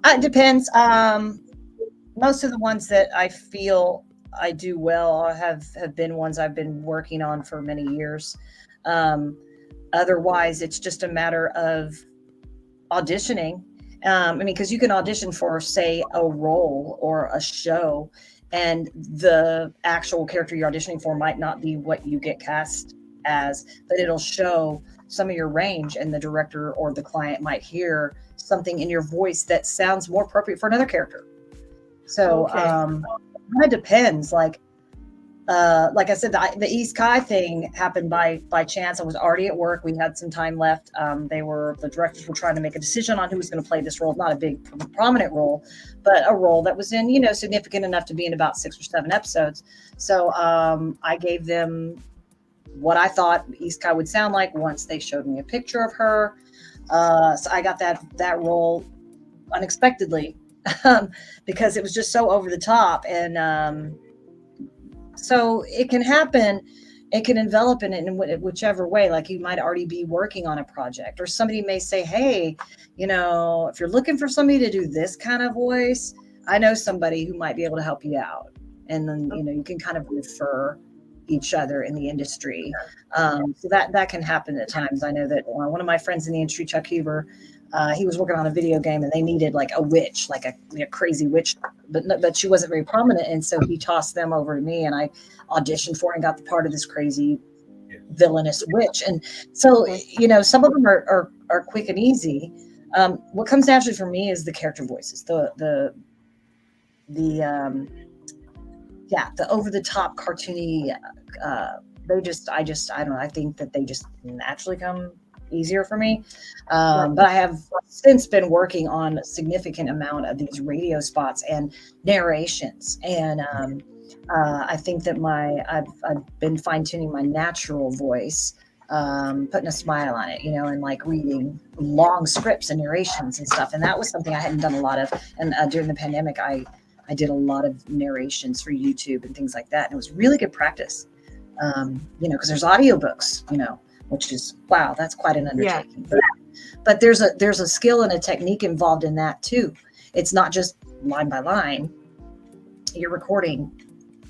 C: It depends. Most of the ones that I feel I do well have been ones I've been working on for many years. Otherwise, it's just a matter of auditioning. Because you can audition for, say, a role or a show, and the actual character you're auditioning for might not be what you get cast as, but it'll show some of your range, and the director or the client might hear something in your voice that sounds more appropriate for another character. So it depends. Like I said, the East Kai thing happened by chance. I was already at work. We had some time left. The directors were trying to make a decision on who was going to play this role. Not a big prominent role, but a role that was in, significant enough to be in about 6 or 7 episodes. So I gave them what I thought East Kai would sound like once they showed me a picture of her. So I got that role unexpectedly because it was just so over the top. And so it can happen. It can envelop in it in whichever way. Like you might already be working on a project, or somebody may say, hey, if you're looking for somebody to do this kind of voice, I know somebody who might be able to help you out. And then, you can kind of refer each other in the industry. So that can happen at times. I know that one of my friends in the industry, Chuck Huber, he was working on a video game and they needed like a witch, like a crazy witch, but she wasn't very prominent. And so he tossed them over to me, and I auditioned for it and got the part of this crazy villainous witch. And so, some of them are quick and easy. What comes naturally for me is the character voices, the over the top cartoony I don't know. I think that they just naturally come easier for me. But I have since been working on a significant amount of these radio spots and narrations. And I think that I've been fine tuning my natural voice, putting a smile on it, and like reading long scripts and narrations and stuff. And that was something I hadn't done a lot of. And during the pandemic, I did a lot of narrations for YouTube and things like that. And it was really good practice. Because there's audiobooks, which is, wow, that's quite an undertaking. Yeah. But there's a skill and a technique involved in that too. It's not just line by line. You're recording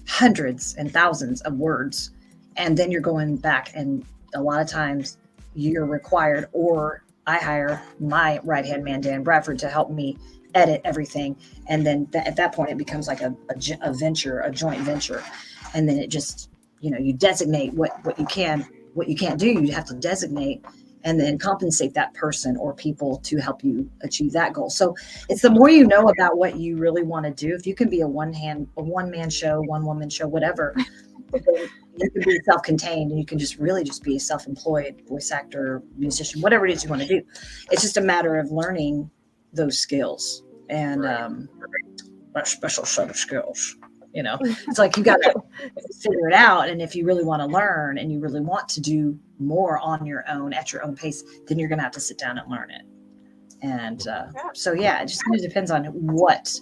C: hundreds and thousands of words, and then you're going back, and a lot of times you're required, or I hire my right-hand man, Dan Bradford, to help me edit everything. And then at that point, it becomes like a venture, a joint venture. And then it just, you designate what you can't do. You have to designate and then compensate that person or people to help you achieve that goal. So it's the more you know about what you really want to do. If you can be a one-man show, one-woman show, whatever, you can be self-contained, and you can just be a self-employed voice actor, musician, whatever it is you want to do. It's just a matter of learning those skills and a special set of skills. It's like you got to figure it out. And if you really want to learn and you really want to do more on your own at your own pace, then you're going to have to sit down and learn it. And so, it just kind of depends on what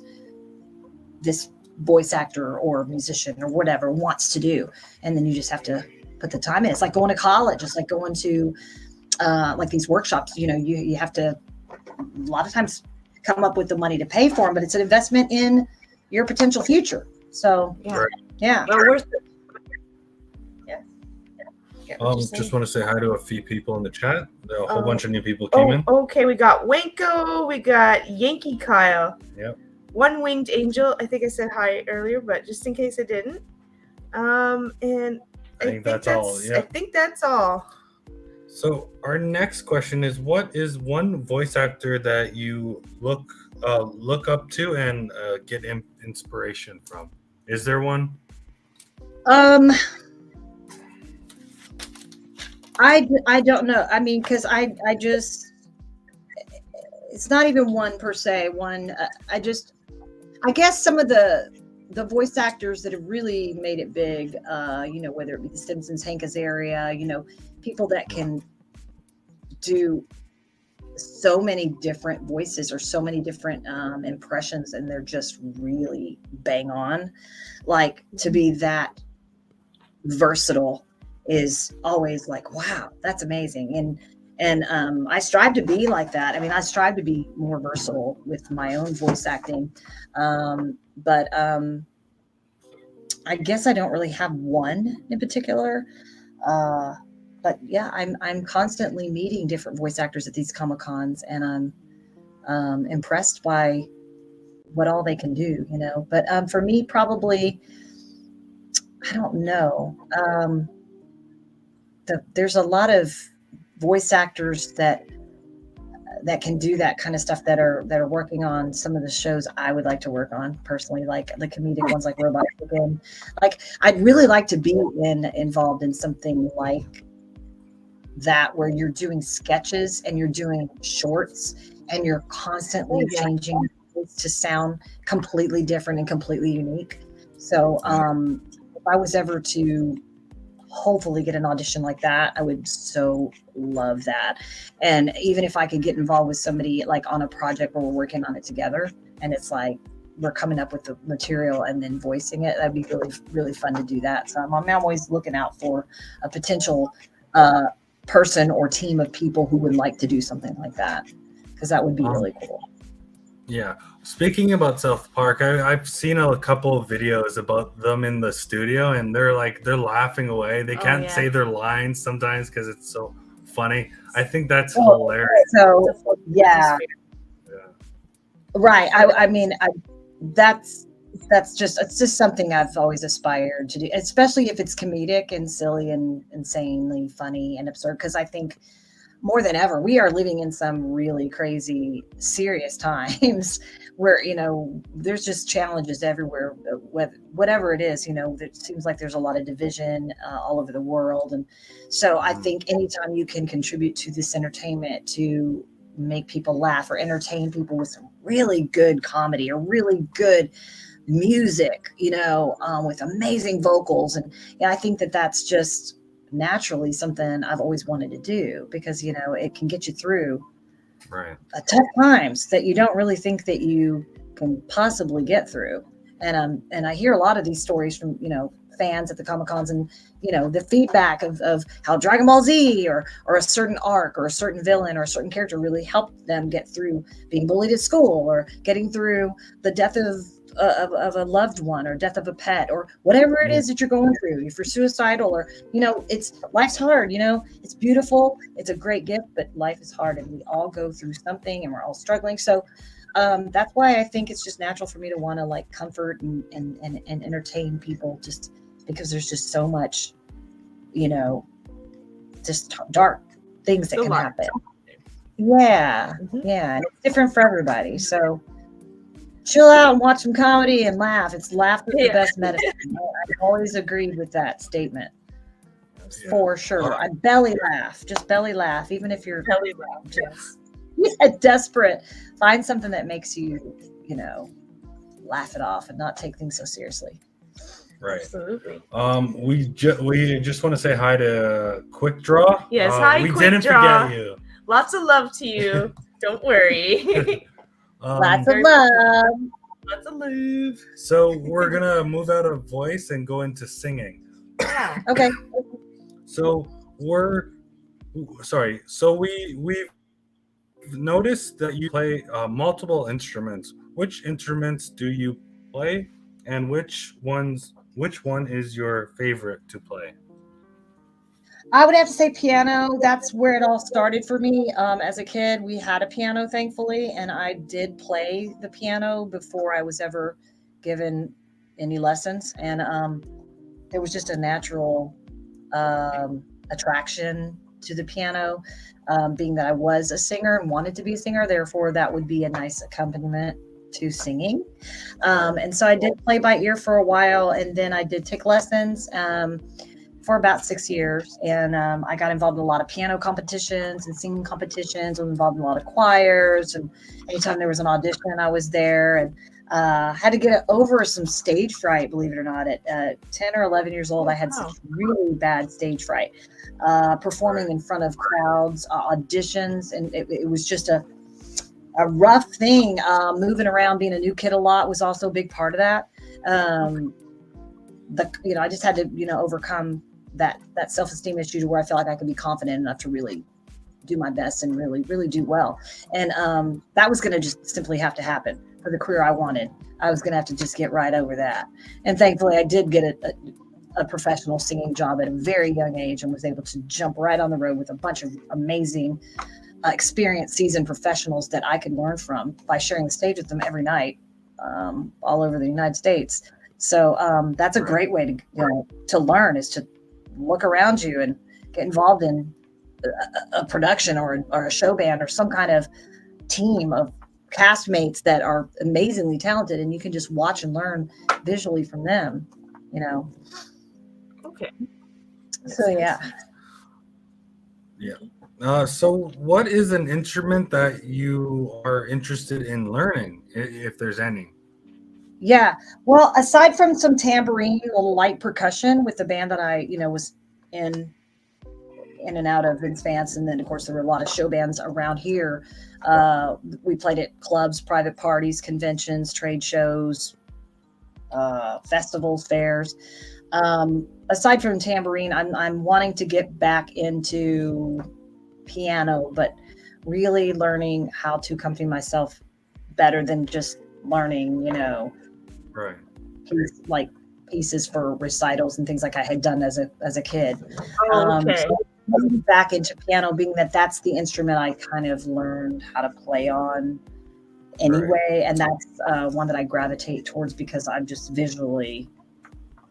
C: this voice actor or musician or whatever wants to do. And then you just have to put the time in. It's like going to college. It's like going to like these workshops. You have to a lot of times come up with the money to pay for them, but it's an investment in your potential future. So yeah.
B: Well,
A: just want to say hi to a few people in the chat. There are a whole bunch of new people came in.
B: Okay, we got Winko, we got Yankee Kyle.
A: Yep.
B: One Winged Angel. I think I said hi earlier, but just in case I didn't. And I think that's all. Yeah. I think that's all.
A: So our next question is: what is one voice actor that you look up to and get inspiration from? Is there one?
C: I don't know. I mean, because I just, it's not even one per se. I guess some of the voice actors that have really made it big, whether it be the Simpsons, Hank Azaria, people that can do so many different voices or so many different impressions, and they're just really bang on. Like, to be that versatile is always like, wow, that's amazing. And I strive to be like that. I mean, I strive to be more versatile with my own voice acting. But I guess I don't really have one in particular. But yeah, I'm constantly meeting different voice actors at these Comic-Cons, and I'm impressed by what all they can do, But for me, probably, I don't know. There's a lot of voice actors that can do that kind of stuff that are working on some of the shows I would like to work on personally, like the comedic ones, like Robot Chicken. Like, I'd really like to be involved in something like that, where you're doing sketches and you're doing shorts and you're constantly changing to sound completely different and completely unique. So if I was ever to hopefully get an audition like that, I would so love that. And even if I could get involved with somebody like on a project where we're working on it together, and it's like we're coming up with the material and then voicing it, that'd be really, really fun to do that. So I'm always looking out for a potential person or team of people who would like to do something like that, because that would be really cool.
A: Yeah. Speaking about South Park, I've seen a couple of videos about them in the studio, and they're laughing away. They can't say their lines sometimes because it's so funny. I think that's hilarious.
C: So yeah. Right. I mean, it's just something I've always aspired to do, especially if it's comedic and silly and insanely funny and absurd. Because I think more than ever, we are living in some really crazy, serious times where, there's just challenges everywhere, whatever it is, it seems like there's a lot of division all over the world. And so I think anytime you can contribute to this entertainment to make people laugh or entertain people with some really good comedy or really good music, with amazing vocals. And I think that that's just naturally something I've always wanted to do because, it can get you through tough times that you don't really think that you can possibly get through. And I hear a lot of these stories from, fans at the Comic Cons and, the feedback of how Dragon Ball Z or a certain arc or a certain villain or a certain character really helped them get through being bullied at school or getting through the death of a loved one or death of a pet or whatever it is that you're going through. If you're suicidal or, life's hard, it's beautiful. It's a great gift, but life is hard and we all go through something and we're all struggling. So that's why I think it's just natural for me to want to like comfort and entertain people just because there's just so much, just dark things that can happen. Yeah. Yeah. And it's different for everybody. So chill out and watch some comedy and laugh. It's laughter the best medicine. I always agreed with that statement. For sure. I belly laugh. Just belly laugh. Even if you're
B: belly laugh, yes.
C: Desperate. Find something that makes you, laugh it off and not take things so seriously.
A: Right.
B: Absolutely.
A: We just want to say hi to Quick Draw.
B: Yes, hi,
A: we
B: Quick
A: didn't
B: Draw.
A: forget you.
B: Lots of love to you. Don't worry.
C: Lots of love.
B: Lots of love.
A: So we're gonna move out of voice and go into singing.
B: Yeah.
C: Okay.
A: So we've noticed that you play multiple instruments. Which instruments do you play, and which one is your favorite to play?
C: I would have to say piano. That's where it all started for me. As a kid, we had a piano, thankfully, and I did play the piano before I was ever given any lessons. And there was just a natural attraction to the piano, being that I was a singer and wanted to be a singer. Therefore, that would be a nice accompaniment to singing. And so I did play by ear for a while, and then I did take lessons for about 6 years. And I got involved in a lot of piano competitions and singing competitions. I was involved in a lot of choirs. And anytime there was an audition, I was there. And had to get over some stage fright, believe it or not. At 10 or 11 years old, I had such really bad stage fright. Performing in front of crowds, auditions. And it was just a rough thing. Moving around, being a new kid a lot was also a big part of that. I just had to, overcome that self-esteem issue to where I felt like I could be confident enough to really do my best and really, really do well. And that was going to just simply have to happen for the career I wanted. I was going to have to just get right over that. And thankfully I did get a professional singing job at a very young age and was able to jump right on the road with a bunch of amazing, experienced, seasoned professionals that I could learn from by sharing the stage with them every night, all over the United States. So that's a great way to learn, is to look around you and get involved in a production or a show band or some kind of team of castmates that are amazingly talented, and you can just watch and learn visually from them,
B: Okay.
C: So yeah.
A: So what is an instrument that you are interested in learning, if there's any?
C: Yeah. Well, aside from some tambourine, a little light percussion with the band that I, was in and out of in Vance. And then of course there were a lot of show bands around here. We played at clubs, private parties, conventions, trade shows, festivals, fairs. Aside from tambourine, I'm wanting to get back into piano, but really learning how to accompany myself better than just learning, pieces for recitals and things like I had done as a kid. So back into piano, being that's the instrument I kind of learned how to play on anyway, and that's one that I gravitate towards because I'm just visually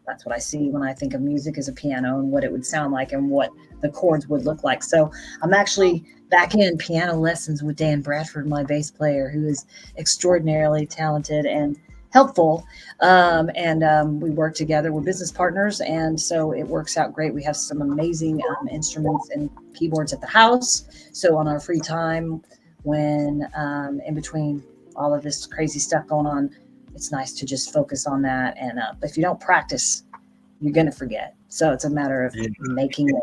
C: that's what I see when I think of music as a piano and what it would sound like and what the chords would look like. So I'm actually back in piano lessons with Dan Bradford, my bass player, who is extraordinarily talented and helpful. We work together. We're business partners, and so it works out great. We have some amazing instruments and keyboards at the house. So on our free time, when in between all of this crazy stuff going on, it's nice to just focus on that. And if you don't practice, you're going to forget. So it's a matter of making it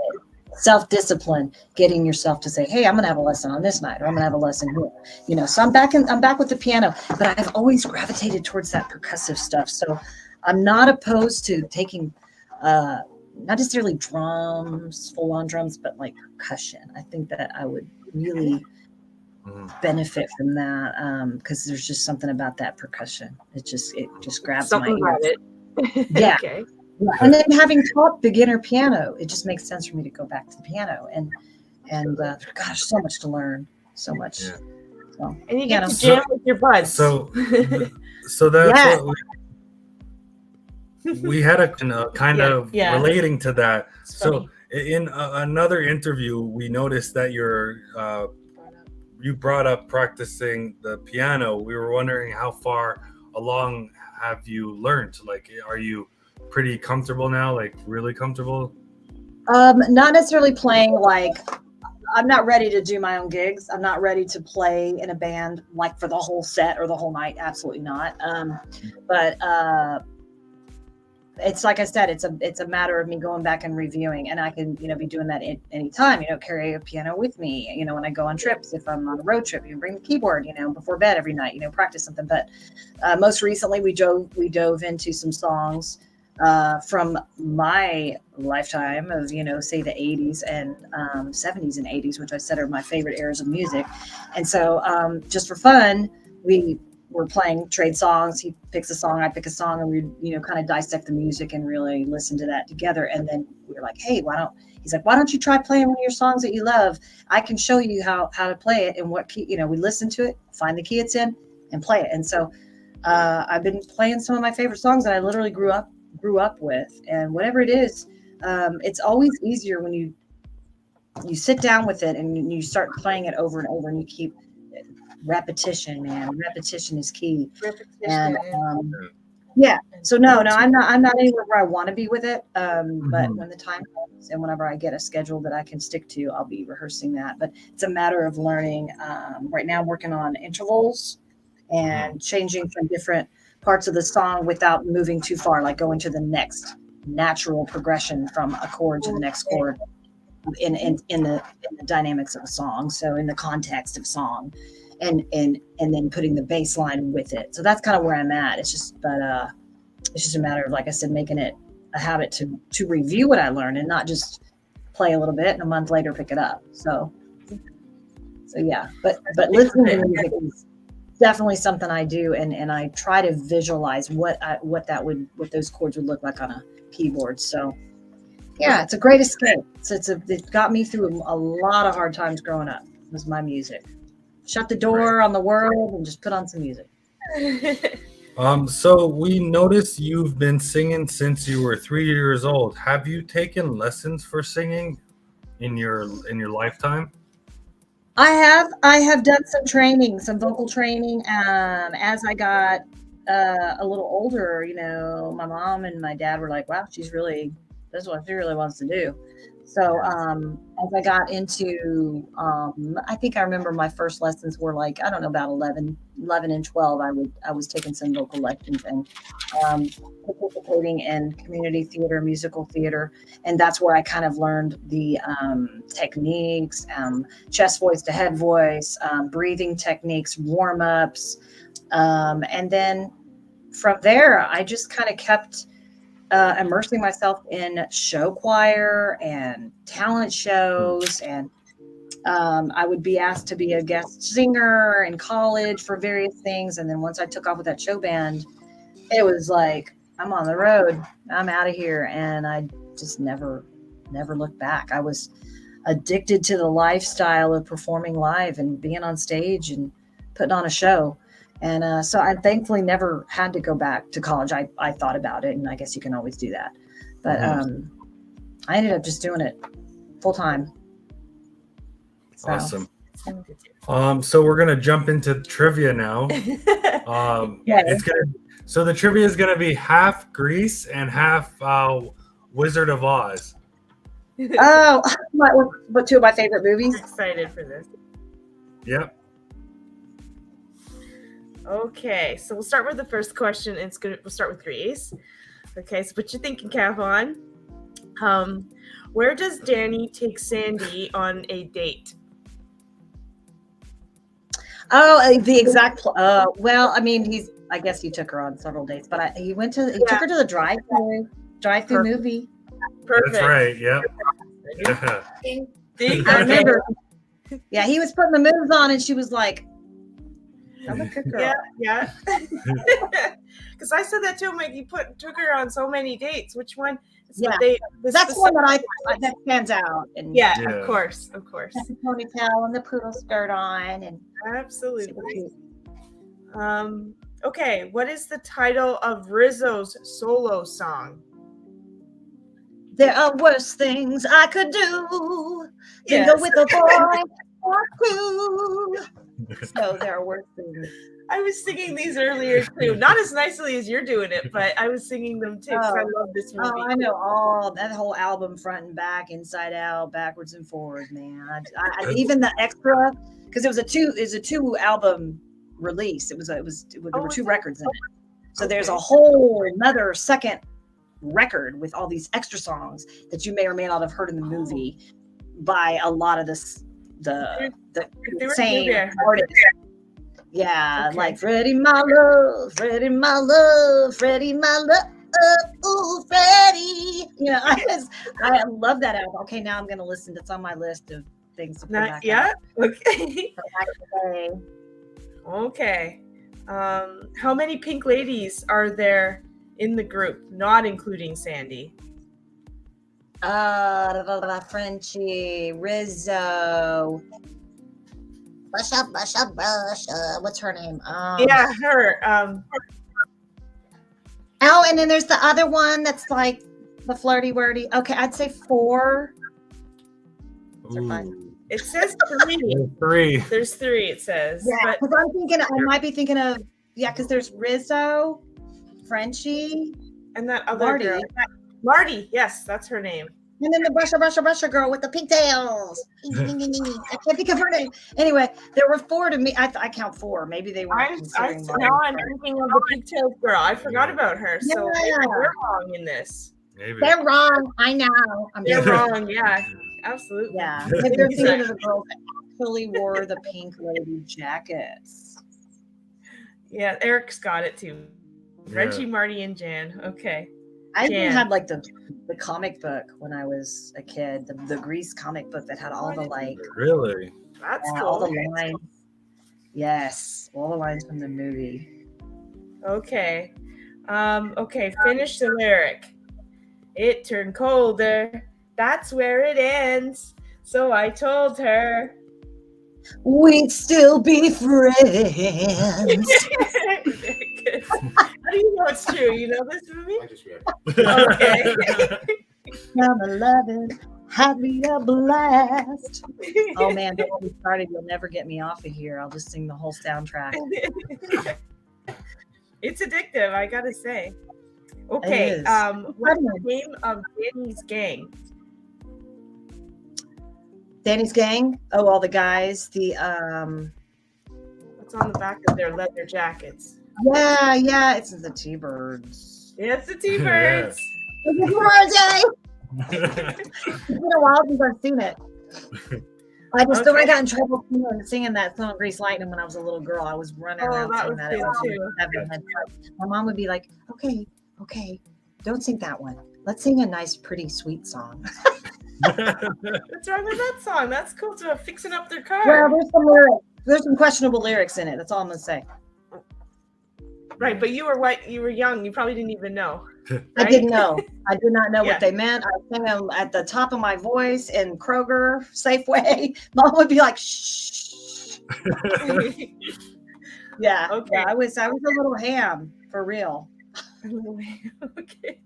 C: self-discipline, getting yourself to say, hey, I'm going to have a lesson on this night, or I'm going to have a lesson here. So I'm back with the piano, but I've always gravitated towards that percussive stuff. So I'm not opposed to taking, not necessarily drums, full on drums, but like percussion. I think that I would really benefit from that. Cause there's just something about that percussion. It just grabs
B: Something
C: my
B: about
C: ears.
B: it.
C: Yeah.
B: Okay.
C: And then having taught beginner piano, it just makes sense for me to go back to the piano and gosh, so much to learn, so much.
A: Yeah.
C: So,
B: And you get to jam with your buds.
A: So that's what we had a kind of relating to that. So in another interview, we noticed that you brought up practicing the piano. We were wondering how far along have you learned? Like, are you pretty comfortable now? Like, really comfortable?
C: Not necessarily playing like. I'm not ready to do my own gigs. I'm not ready to play in a band like for the whole set or the whole night. Absolutely not. But it's like I said, it's a matter of me going back and reviewing, and I can be doing that at any time. Carry a piano with me. When I go on trips, if I'm on a road trip, bring the keyboard. Before bed every night. Practice something. But most recently, we dove into some songs from my lifetime of say the 80s and 70s and 80s, which I said are my favorite eras of music. And so just for fun, we're playing trade songs. He picks a song, I pick a song, and we kind of dissect the music and really listen to that together. And then we were like, hey, he's like, why don't you try playing one of your songs that you love? I can show you how to play it and what key. We listen to it, find the key it's in, and play it. And so I've been playing some of my favorite songs that I literally grew up with, and whatever it is, it's always easier when you sit down with it and you start playing it over and over, and you keep repetition. Man, repetition is key. And so no, I'm not anywhere where I want to be with it, but when the time comes and whenever I get a schedule that I can stick to, I'll be rehearsing that. But it's a matter of learning. Right now I'm working on intervals and changing from different parts of the song without moving too far, like going to the next natural progression from a chord to the next chord in the dynamics of a song. So in the context of song, and then putting the bass line with it. So that's kind of where I'm at. It's just a matter of, like I said, making it a habit to review what I learned and not just play a little bit and a month later pick it up. So yeah, but listening to music is definitely something I do, and I try to visualize what those chords would look like on a keyboard. So yeah, it's a great escape. It got me through a lot of hard times growing up. Was my music. Shut the door on the world and just put on some music.
A: So we noticed you've been singing since you were 3 years old. Have you taken lessons for singing in your lifetime?
C: I have done some vocal training. As I got a little older, my mom and my dad were like, wow, this is what she really wants to do. So as I got into, I think I remember my first lessons were like, I don't know, about 11 and 12. I was taking some vocal lessons and participating in community theater, musical theater. And that's where I kind of learned the techniques, chest voice to head voice, breathing techniques, warm-ups. And then from there, I just kind of kept immersing myself in show choir and talent shows, and I would be asked to be a guest singer in college for various things. And then once I took off with that show band, it was like, I'm on the road, I'm out of here. And I just never looked back. I was addicted to the lifestyle of performing live and being on stage and putting on a show. And so I thankfully never had to go back to college. I thought about it, and I guess you can always do that. But I ended up just doing it full time. So.
A: Awesome. So we're gonna jump into trivia now. So the trivia is gonna be half Grease and half Wizard of Oz.
C: Oh, but two of my favorite movies.
B: I'm excited for this.
A: Yep.
B: Okay, so we'll start with the first question. We'll start with Grease. Okay, so put your thinking cap on. Where does Danny take Sandy on a date?
C: Oh, the exact. Well, I mean, I guess he took her on several dates, but he took her to the drive-through movie.
B: Perfect.
A: That's right. Yep.
C: I remember. Yeah, he was putting the moves on, and she was like, "I'm a good girl."
B: Yeah. Because I said that too. Like, you took her on so many dates. Which one?
C: That's one that stands out. And
B: of course.
C: The ponytail and the poodle skirt on, and
B: absolutely. Okay, what is the title of Rizzo's solo song?
C: There are worse things I could do than go with a boy or two. So there are worse things.
B: I was singing these earlier too. Not as nicely as you're doing it, but I was singing them too because I love this movie.
C: Oh, I know that whole album, front and back, inside out, backwards and forwards, man. I even the extra, because it was a two album release. There were two records in it. So there's a whole another second record with all these extra songs that you may or may not have heard in the movie by a lot of the same artists. Yeah, like Freddie, my love, Freddie, my love, Freddie, my love, ooh, Freddie. You know, I love that album. Okay, now I'm gonna listen. It's on my list of things to put back.
B: Yeah. Okay. How many pink ladies are there in the group, not including Sandy?
C: Frenchie, Rizzo. Busha. What's her name?
B: Her.
C: Oh, and then there's the other one that's like the flirty wordy. Okay, I'd say 4.
B: It says 3. There's 3. It says.
C: Yeah, because I might be thinking of because there's Rizzo, Frenchie,
B: and that other girl. Marty. Yes, that's her name.
C: And then the brusher girl with the pigtails. I can't think of her name. Anyway, there were 4 to me. I count 4. Maybe they weren't considering
B: now I'm thinking of the pigtails girl. I forgot about her. So maybe they're wrong in this.
A: Maybe.
C: They're wrong. I know.
B: They're wrong. Yeah, absolutely.
C: Yeah. If they're thinking of the girls that actually wore the pink lady jackets.
B: Yeah, Eric's got it too. Reggie, Marty, and Jan. Okay.
C: I even had like the comic book when I was a kid, the Grease comic book that had all the
A: Really?
B: That's cool.
C: All the lines. Yes, all the lines from the movie.
B: Okay. Finish the lyric. It turned colder. That's where it ends. So I told her
C: we'd still be friends.
B: How do you know it's true? You know this movie?
D: I just read it.
B: Okay.
C: Number 11 had me a blast. Oh man, don't get me started. You'll never get me off of here. I'll just sing the whole soundtrack.
B: It's addictive, I gotta say. Okay. What's the name of Danny's gang?
C: Danny's gang? Oh, all the guys.
B: What's on the back of their leather jackets?
C: Yeah, it's the T-Birds.
B: Yeah, it's the T-Birds.
C: It's been a while since I've seen it. I just I got in trouble singing that song Grease Lightning when I was a little girl. I was running around singing that. My mom would be like, okay, don't sing that one. Let's sing a nice, pretty, sweet song.
B: What's wrong with that song? That's cool to fixing up their car.
C: Well, there's some questionable lyrics in it. That's all I'm gonna say.
B: Right, but you were young. You probably didn't even know. Right?
C: I didn't know. I did not know what they meant. I sang them at the top of my voice in Kroger, Safeway. Mom would be like, shh. Yeah.
B: Okay.
C: Yeah, I was a little ham for real.
B: Okay.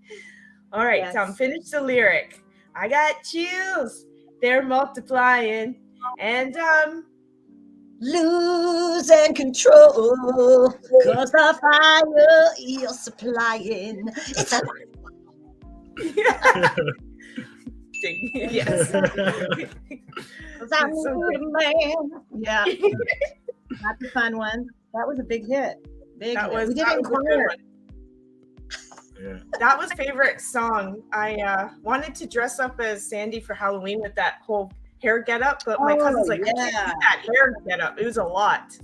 B: All right,
C: Yes.
B: Tom, finish the lyric. I got chills. They're multiplying. And
C: Losing control, cause the fire you're supplying. It's a
B: yes.
C: cause I'm
B: So
C: a man. Yeah. That's a fun one. That was a big hit. Big
B: That
C: hit.
B: was
C: We
B: that
C: didn't
B: was a good
C: inquire.
B: one.
A: Yeah.
B: That was favorite song. I wanted to dress up as Sandy for Halloween with that whole hair getup, but my cousin's like, I can't do that hair getup. It was a lot.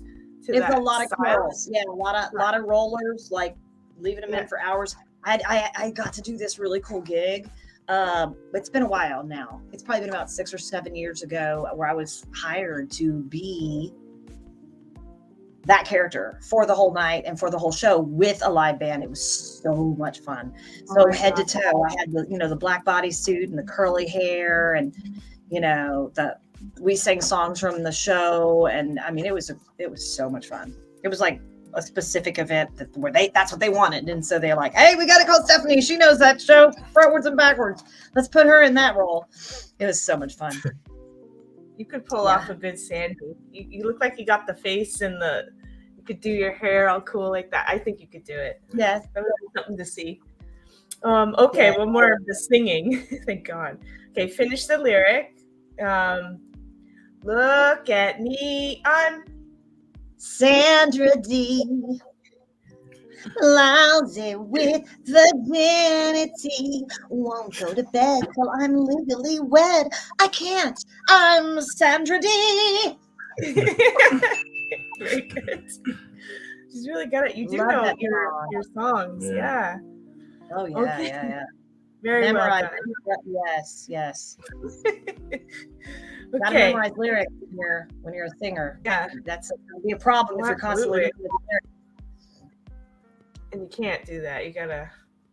C: It's a lot of curls. Yeah, a lot of rollers, like leaving them
B: Yeah.
C: in for hours. I got to do this really cool gig. It's been a while now. It's probably been about 6 or 7 years ago where I was hired to be that character for the whole night and for the whole show with a live band. It was so much fun. So head to toe, I had the black bodysuit and the curly hair, and we sang songs from the show, and I mean it was so much fun. It was like a specific event where that's what they wanted, and so they're like, hey, we got to call Stephanie. She knows that show frontwards and backwards. Let's put her in that role. It was so much fun.
B: You could pull off a good Sandy. You look like you got the face and you could do your hair all cool like that. I think you could do it.
C: Yes.
B: That would be something to see. Okay, one more of the singing. Thank God. Okay, finish the lyric. Look at me, I'm
C: Sandra D. Lousy with virginity. Won't go to bed till I'm legally wed. I can't. I'm Sandra D.
B: Very good. She's really good at. You do
C: Love
B: know
C: that
B: your songs. Yeah.
C: Oh yeah,
B: Okay.
C: yeah.
B: Very
C: Memorize.
B: well done.
C: Yes. Gotta
B: Okay.
C: memorize lyrics when you're a singer.
B: Yeah.
C: That's gonna be a problem if you're constantly
B: Absolutely.
C: doing lyrics.
B: And you can't do that. You gotta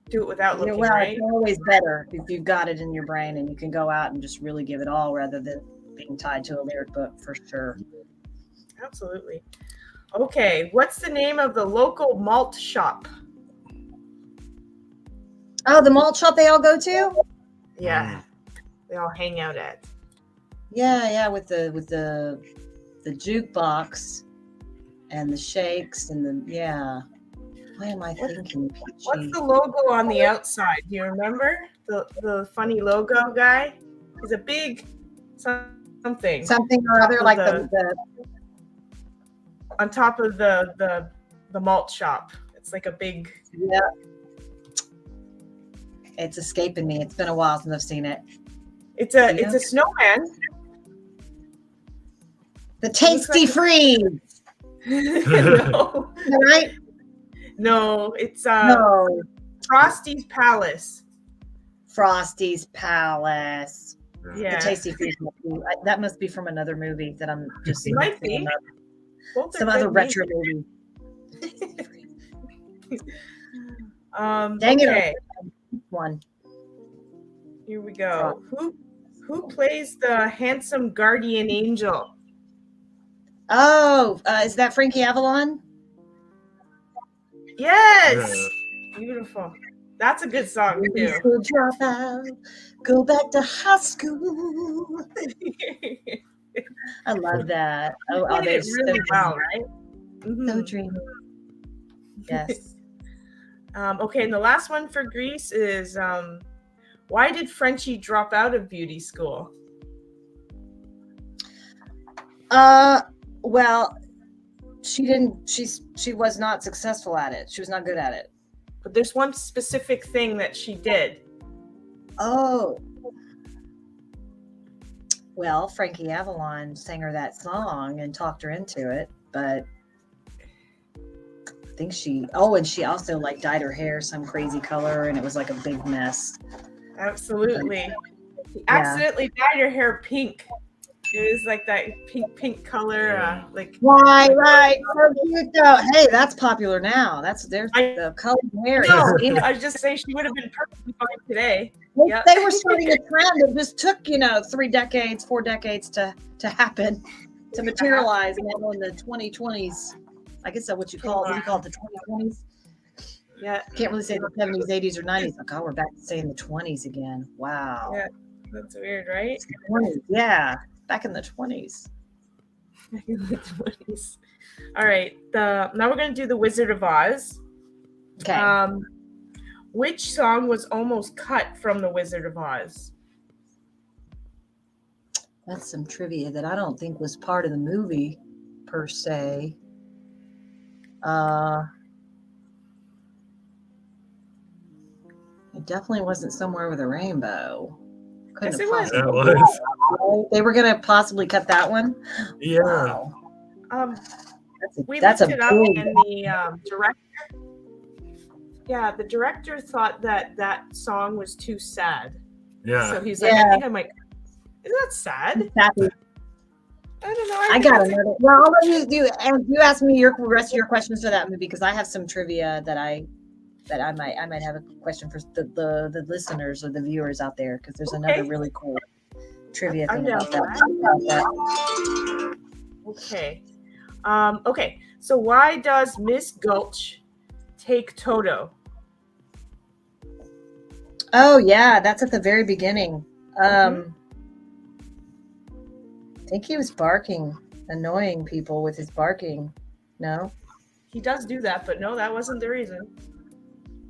B: do it without looking,
C: Well,
B: right?
C: it's always better if you've got it in your brain and you can go out and just really give it all rather than being tied to a lyric book, for sure.
B: Absolutely. Okay, what's the name of the local malt shop?
C: Oh, the malt shop they all go to?
B: Yeah, they all hang out at.
C: Yeah, with the jukebox and the shakes and Why am I thinking?
B: What's the logo on the outside? Do you remember the funny logo guy? He's a big something
C: or other, like the
B: on top of the malt shop. It's like a big.
C: Yeah. It's escaping me. It's been a while since I've seen it.
B: It's a snowman.
C: The Tasty Freeze.
B: No.
C: Right?
B: No, it's
C: No.
B: Frosty's Palace.
C: Frosty's Palace.
B: Yeah.
C: The Tasty Freeze. That must be from another movie that I'm just
B: It might be.
C: some other retro movie. Dang
B: okay.
C: One.
B: Here we go. Who plays the handsome guardian angel?
C: Oh, is that Frankie Avalon?
B: Yes. Beautiful. That's a good song too.
C: School drop out, go back to high school. I love that.
B: You did it really well, right?
C: So
B: Mhm.
C: dreamy. Yes.
B: Okay, and the last one for Greece is why did Frenchie drop out of beauty school?
C: Well, she was not successful at it. She was not good at it.
B: But there's one specific thing that she did.
C: Oh. Well, Frankie Avalon sang her that song and talked her into it, but I think and she also like dyed her hair some crazy color and it was like a big mess.
B: Absolutely. She accidentally dyed her hair pink. It was like that pink color, like.
C: Right. So cute though. Hey, that's popular now. There's the colored hair.
B: No, I was just saying she would have been perfectly fine today. Yep.
C: They were starting a trend. It just took 4 decades to happen, to materialize. And then in the 2020s, I guess that's what you call it, the 2020s.
B: Yeah.
C: Can't really say the 70s, 80s, or 90s. Like, oh, we're back to saying the 20s again. Wow.
B: Yeah. That's weird, right?
C: 20s, yeah. Back in the 20s.
B: In the 20s. All right. Now we're going to do the Wizard of Oz.
C: Okay.
B: Which song was almost cut from the Wizard of Oz?
C: That's some trivia that I don't think was part of the movie per se. It definitely wasn't Somewhere Over the Rainbow.
B: Yes, it was.
A: That was.
C: They were going to possibly cut that one?
A: Yeah.
C: Wow.
B: We
C: That's
B: looked
C: a
B: it up,
C: big...
B: and the director. Yeah, the director thought that song was too sad.
A: Yeah.
B: So he's like, I think I might. Isn't that sad?
C: Happy.
B: I don't know.
C: I got another. Well, I'll let you do. And you ask me the rest of your questions for that movie, because I have some trivia that I might have a question for the listeners or the viewers out there, because there's another really cool trivia thing about that.
B: Okay. Okay. So why does Miss Gulch take Toto?
C: Oh yeah, that's at the very beginning. I think he was barking, annoying people with his barking. No?
B: He does do that, but no, that wasn't the reason.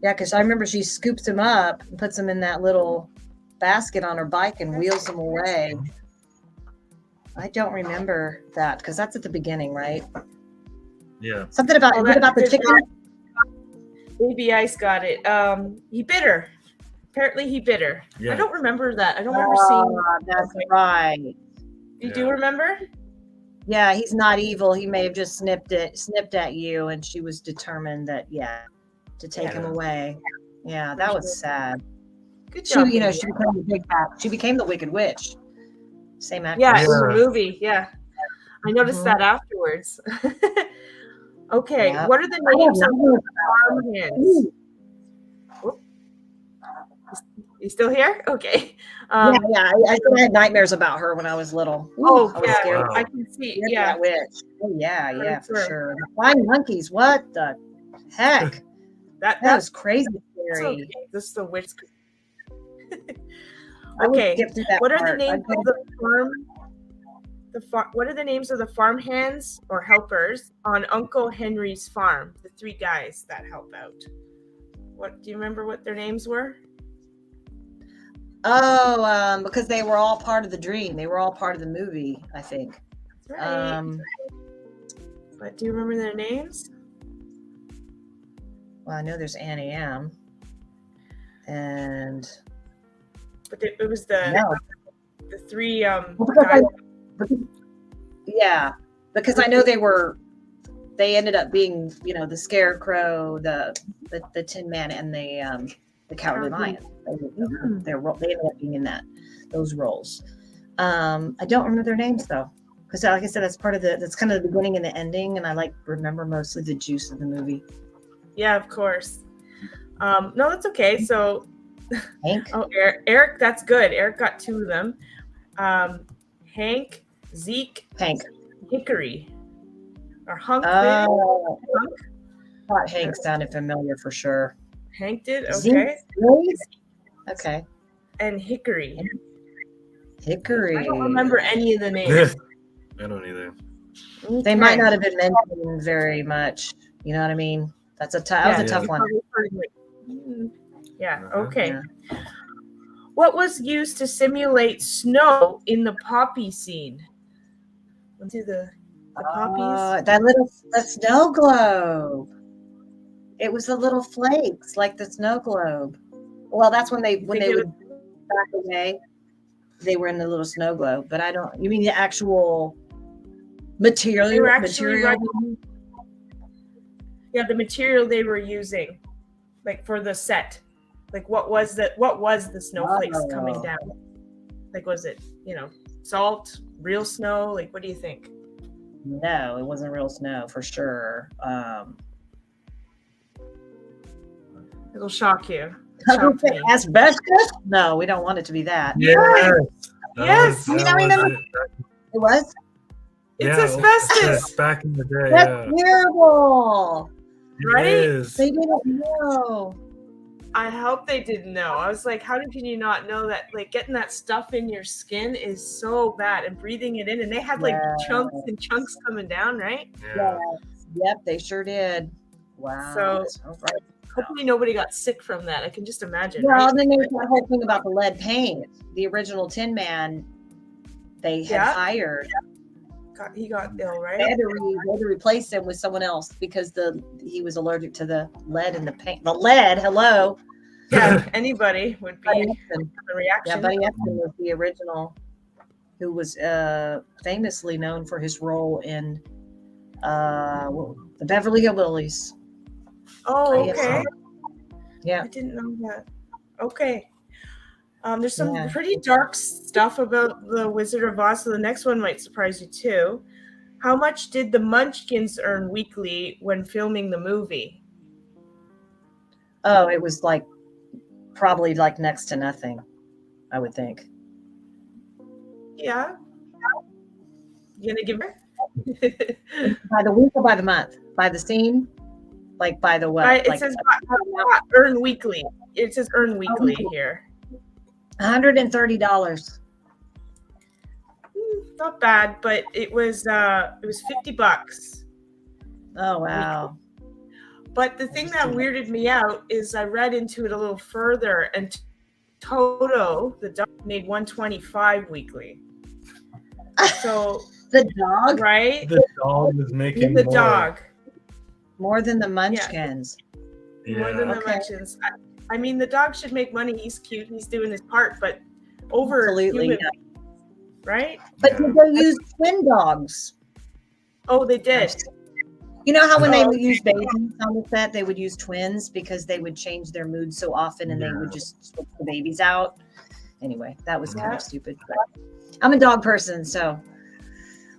C: Yeah, because I remember she scoops him up and puts him in that little basket on her bike and wheels him away. I don't remember that, because that's at the beginning, right?
A: Yeah.
C: Something about the chicken.
B: Baby Ice got it. He bit her. Apparently he bit her.
A: Yeah.
B: I don't remember that. I don't remember seeing.
C: That's right.
B: You do remember?
C: Yeah, he's not evil. He may have just snipped at you, and she was determined that to take him away. Yeah, that was sad.
B: Good job.
C: She became the big bad. She became the Wicked Witch. Same actress.
B: Yeah, in the movie. Yeah, I noticed that afterwards. Okay, what are the names of the farmhands? You still here? Okay.
C: I had nightmares about her when I was little.
B: Oh,
C: I was scared.
B: I can see.
C: That witch. Oh, yeah, for sure. The flying monkeys. What the heck? That was crazy scary.
B: Okay. This is the witch. Okay. What are the names of the farm? What are the names of the farmhands or helpers on Uncle Henry's farm? The three guys that help out. What do you remember? What their names were?
C: Oh, because they were all part of the dream. They were all part of the movie, I think.
B: That's right. But do you remember their names?
C: Well, I know there's Annie M.
B: But it was the three guys.
C: Yeah, because I know they ended up being, the Scarecrow, the Tin Man, and the Cowardly Lion. They ended up being in those roles. I don't remember their names though, because like I said, that's kind of the beginning and the ending, and I remember mostly the juice of the movie.
B: Yeah, of course. No, that's okay. So,
C: Hank.
B: Oh, Eric, that's good. Eric got two of them. Hank, Zeke,
C: Hank,
B: Hickory, or Hunk.
C: Oh, Hunk? I thought Hank sounded familiar for sure.
B: Hank did? Okay.
C: Zeke, really? Okay.
B: And Hickory.
C: Hickory.
B: I don't remember any of the names.
A: I don't either.
C: They might not have been mentioned very much. You know what I mean? That was a tough one.
B: Yeah. Okay. Yeah. What was used to simulate snow in the poppy scene? Let's do the poppies.
C: The snow globe. It was the little flakes, like the snow globe. Well, that's when they would back away. They were in the little snow globe, but I don't. You mean the actual material?
B: They were actually the material they were using, like for the set. Like what was the snowflakes coming down? Like was it salt, real snow? Like what do you think?
C: No, it wasn't real snow for sure.
B: It'll shock you.
C: Asbestos? No, we don't want it to be that.
B: Yes.
C: I remember. It was.
B: It's
A: Yeah,
B: asbestos,
A: back in the day.
C: That's
A: Yeah,
C: terrible.
A: it
B: right?
A: is.
C: They didn't know.
B: I hope they didn't know. I was like, how can you not know that? Like, getting that stuff in your skin is so bad, and breathing it in. And they had like
C: Yeah.
B: chunks and chunks coming down, right?
A: Yeah.
C: Yep, they sure did. Wow.
B: So
C: Right.
B: hopefully nobody got sick from that. I can just imagine,
C: Well,
B: right?
C: then there's that whole thing about the lead paint. The original Tin Man, they had hired.
B: He got ill,
C: They
B: right?
C: had to replace him with someone else because he was allergic to the lead in the paint. The lead, hello.
B: Yeah, anybody would be
C: Buddy
B: a
C: Epson. Yeah,
B: reaction.
C: Buddy Epson was the original, who was famously known for his role in the Beverly Hillbillies.
B: Oh,
C: Buddy
B: okay.
C: Epson. Yeah.
B: I didn't know that. Okay. There's some
C: Yeah.
B: pretty dark stuff about the Wizard of Oz, so the next one might surprise you too. How much did the Munchkins earn weekly when filming the movie?
C: Oh, it was probably next to nothing, I would think.
B: Yeah. You gonna give her?
C: By the week or by the month? By the scene? By the what?
B: It says earn weekly. It says earn weekly here.
C: $130.
B: Not bad, but it was $50.
C: Oh wow.
B: But the thing that weirded me out is I read into it a little further, and Toto, the dog, made $125 weekly. So
C: the dog,
B: right?
A: The dog is making
B: the
A: more.
B: dog
C: more than the Munchkins.
A: Yeah.
B: More than the Munchkins. I mean, the dog should make money. He's cute. He's doing his part, but over
C: Absolutely,
B: right?
C: But did they use twin dogs?
B: Oh, they did.
C: You know how when they would use babies on the set, they would use twins because they would change their mood so often, and they would just switch the babies out. Anyway, that was kind of stupid. But I'm a dog person, so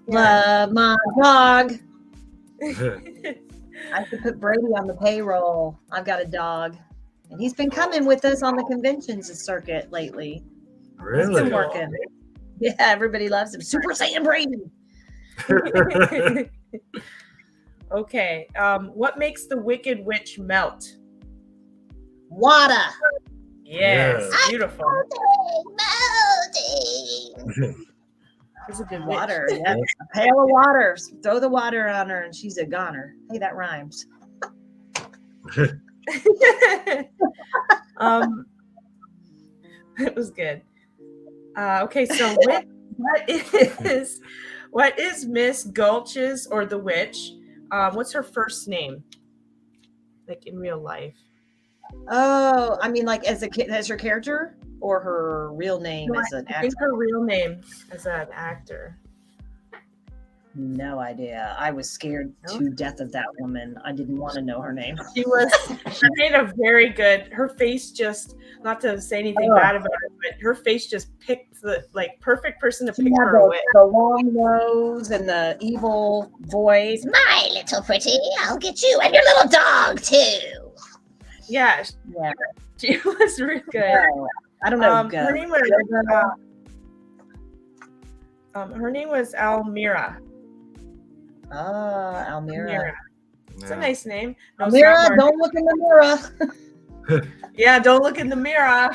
C: love my dog. I could put Brady on the payroll. I've got a dog, and he's been coming with us on the conventions circuit lately.
A: Really?
C: He's been working. Yeah, everybody loves him. Super Saiyan Brady.
B: Okay. What makes the Wicked Witch melt?
C: Water.
B: Yes. Beautiful.
C: Melting.
B: It's a good
C: Water. Yeah. A pail of water. Throw the water on her, and she's a goner. Hey, that rhymes.
B: It was good. Okay, so what is Miss Gulch's or the witch? What's her first name? Like in real life?
C: Oh, I mean, as her character or her real name as an actor?
B: I think her real name as an actor.
C: No idea. I was scared to death of that woman. I didn't want to know her name.
B: She made a very good, her face just, not to say anything bad about her, but her face just picked the perfect person to pick her away.
C: The long nose and the evil voice. My little pretty, I'll get you and your little dog too.
B: Yeah. She was really good.
C: I don't know.
B: Her name was Almira.
C: Almira.
B: It's a nice name. No,
C: Almira, don't look in the mirror.
B: Yeah, don't look in the mirror.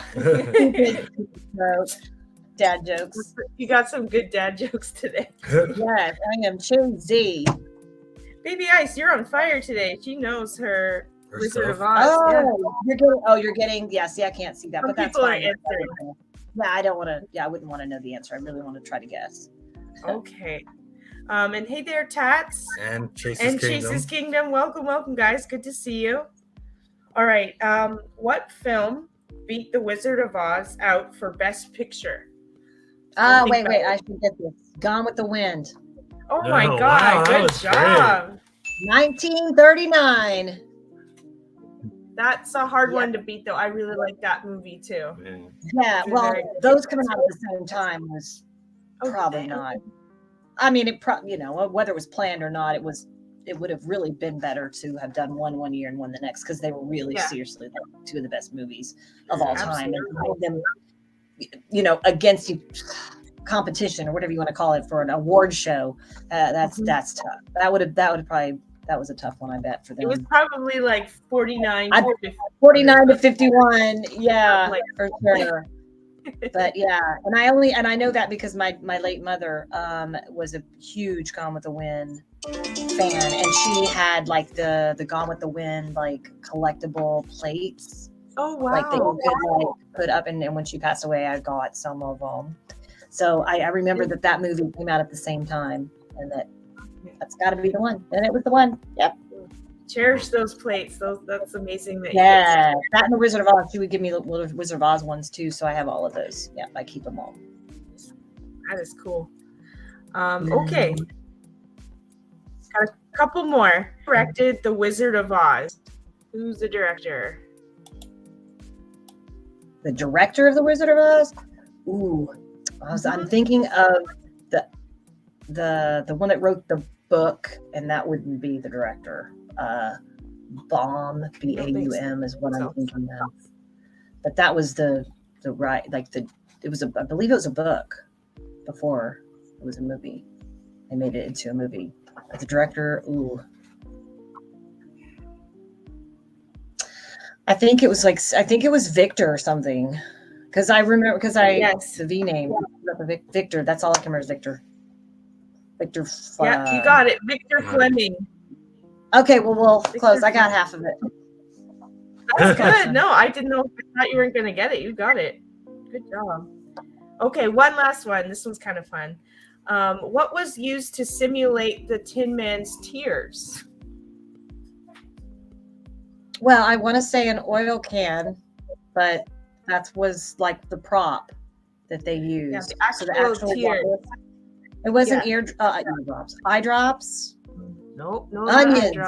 C: Dad jokes.
B: You got some good dad jokes today.
C: Yes, I am choosy.
B: Baby Ice, you're on fire today. She knows her Wizard of Oz.
C: You're getting. Yeah, see, I can't see that,
B: Some
C: but that's
B: people are
C: fine.
B: answering.
C: Yeah, I don't want to. Yeah, I wouldn't want to know the answer. I really want to try to guess.
B: Okay. And hey there, Tats.
A: And Chase's
B: Kingdom. Welcome, guys. Good to see you. All right. What film beat The Wizard of Oz out for Best Picture?
C: Wait. I should get this. Gone with the Wind.
B: Oh my God. Good job.
C: 1939.
B: That's a hard one to beat, though. I really like that movie too.
C: Yeah. Well, those coming out at the same time was probably not. I mean, whether it was planned or not, it would have really been better to have done one year and one the next, because they were really seriously two of the best movies of all time, and hold them, against competition or whatever you want to call it for an award show. That's tough. That was a tough one, I bet, for them.
B: It was probably like 49 to 50.
C: 49 to 51. Yeah,
B: Like-
C: for sure. But yeah, and I know that because my late mother was a huge Gone with the Wind fan, and she had like the Gone with the Wind like collectible plates,
B: Oh wow.
C: like that you could like put up, and when she passed away, I got some of them. So I remember that movie came out at the same time, and that's got to be the one, and it was the one. Yep.
B: Cherish those plates. That's amazing.
C: That and the Wizard of Oz. She would give me the little Wizard of Oz ones too, so I have all of those. Yeah, I keep them all.
B: That is cool. Okay. Got a couple more. Directed The Wizard of Oz. Who's the director?
C: The director of The Wizard of Oz? Ooh. I'm thinking of the one that wrote the book, and that wouldn't be the director. Baum, Baum is what I'm thinking of. But that was the right, like it was I believe it was a book before it was a movie. They made it into a movie. But the director, I think it was Victor or something. Because I remember, the V name, Victor. That's all I can remember is Victor. Victor.
B: Yeah, you got it, Victor Fleming.
C: Okay, well, close. I got half of it.
B: That's good. No, I didn't know. I thought you weren't going to get it. You got it. Good job. Okay, one last one. This one's kind of fun. What was used to simulate the Tin Man's tears?
C: Well, I want to say an oil can, but that was like the prop that they used.
B: Yeah, the actual tears.
C: It wasn't eardrops. Eye drops.
B: Nope. No.
C: Onions.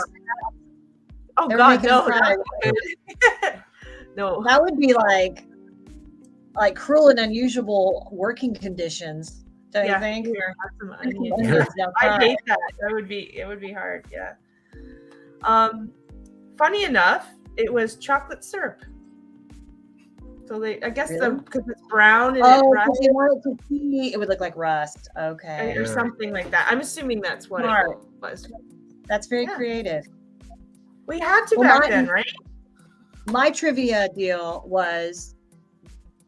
B: Oh God, no. No.
C: That would be like cruel and unusual working conditions. Don't you think?
B: I hate that. It would be hard. Yeah. Funny enough, it was chocolate syrup. So I guess because it's brown and
C: because you want it to see, it would look like rust. Okay.
B: Or something like that. I'm assuming that's what it was.
C: That's very creative.
B: We had to back then, right?
C: My trivia deal was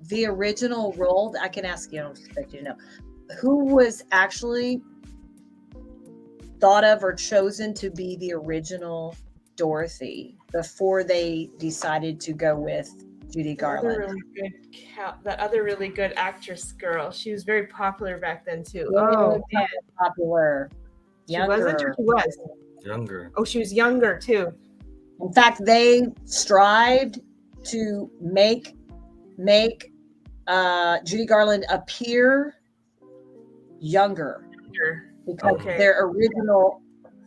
C: the original role. I can ask you, I don't expect you to know. Who was actually thought of or chosen to be the original Dorothy before they decided to go with Judy Garland?
B: That other really good actress girl. She was very popular back then too.
C: Popular.
B: Younger. She wasn't, or she was?
A: Younger.
B: Oh, she was younger too.
C: In fact, they strived to make Judy Garland appear younger because their original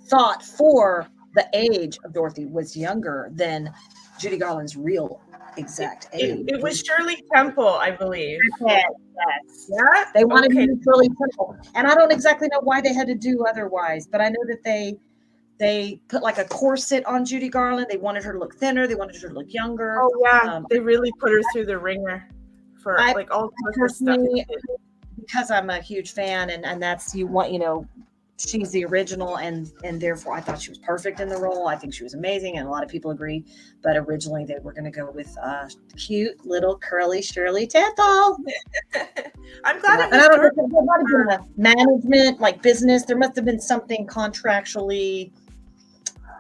C: thought for the age of Dorothy was younger than Judy Garland's real exact age.
B: It was Shirley Temple, I believe.
C: Yes.
B: Yeah?
C: They wanted to use Shirley Temple. And I don't exactly know why they had to do otherwise, but I know that they put like a corset on Judy Garland. They wanted her to look thinner. They wanted her to look younger.
B: Oh, yeah. They really put her through the ringer for all sorts of stuff.
C: Because I'm a huge fan, and that's she's the original, and therefore I thought she was perfect in the role. I think she was amazing, and a lot of people agree. But originally they were going to go with cute little curly Shirley Temple.
B: I'm glad
C: and I don't know, there might have been a management, like business. There must have been something contractually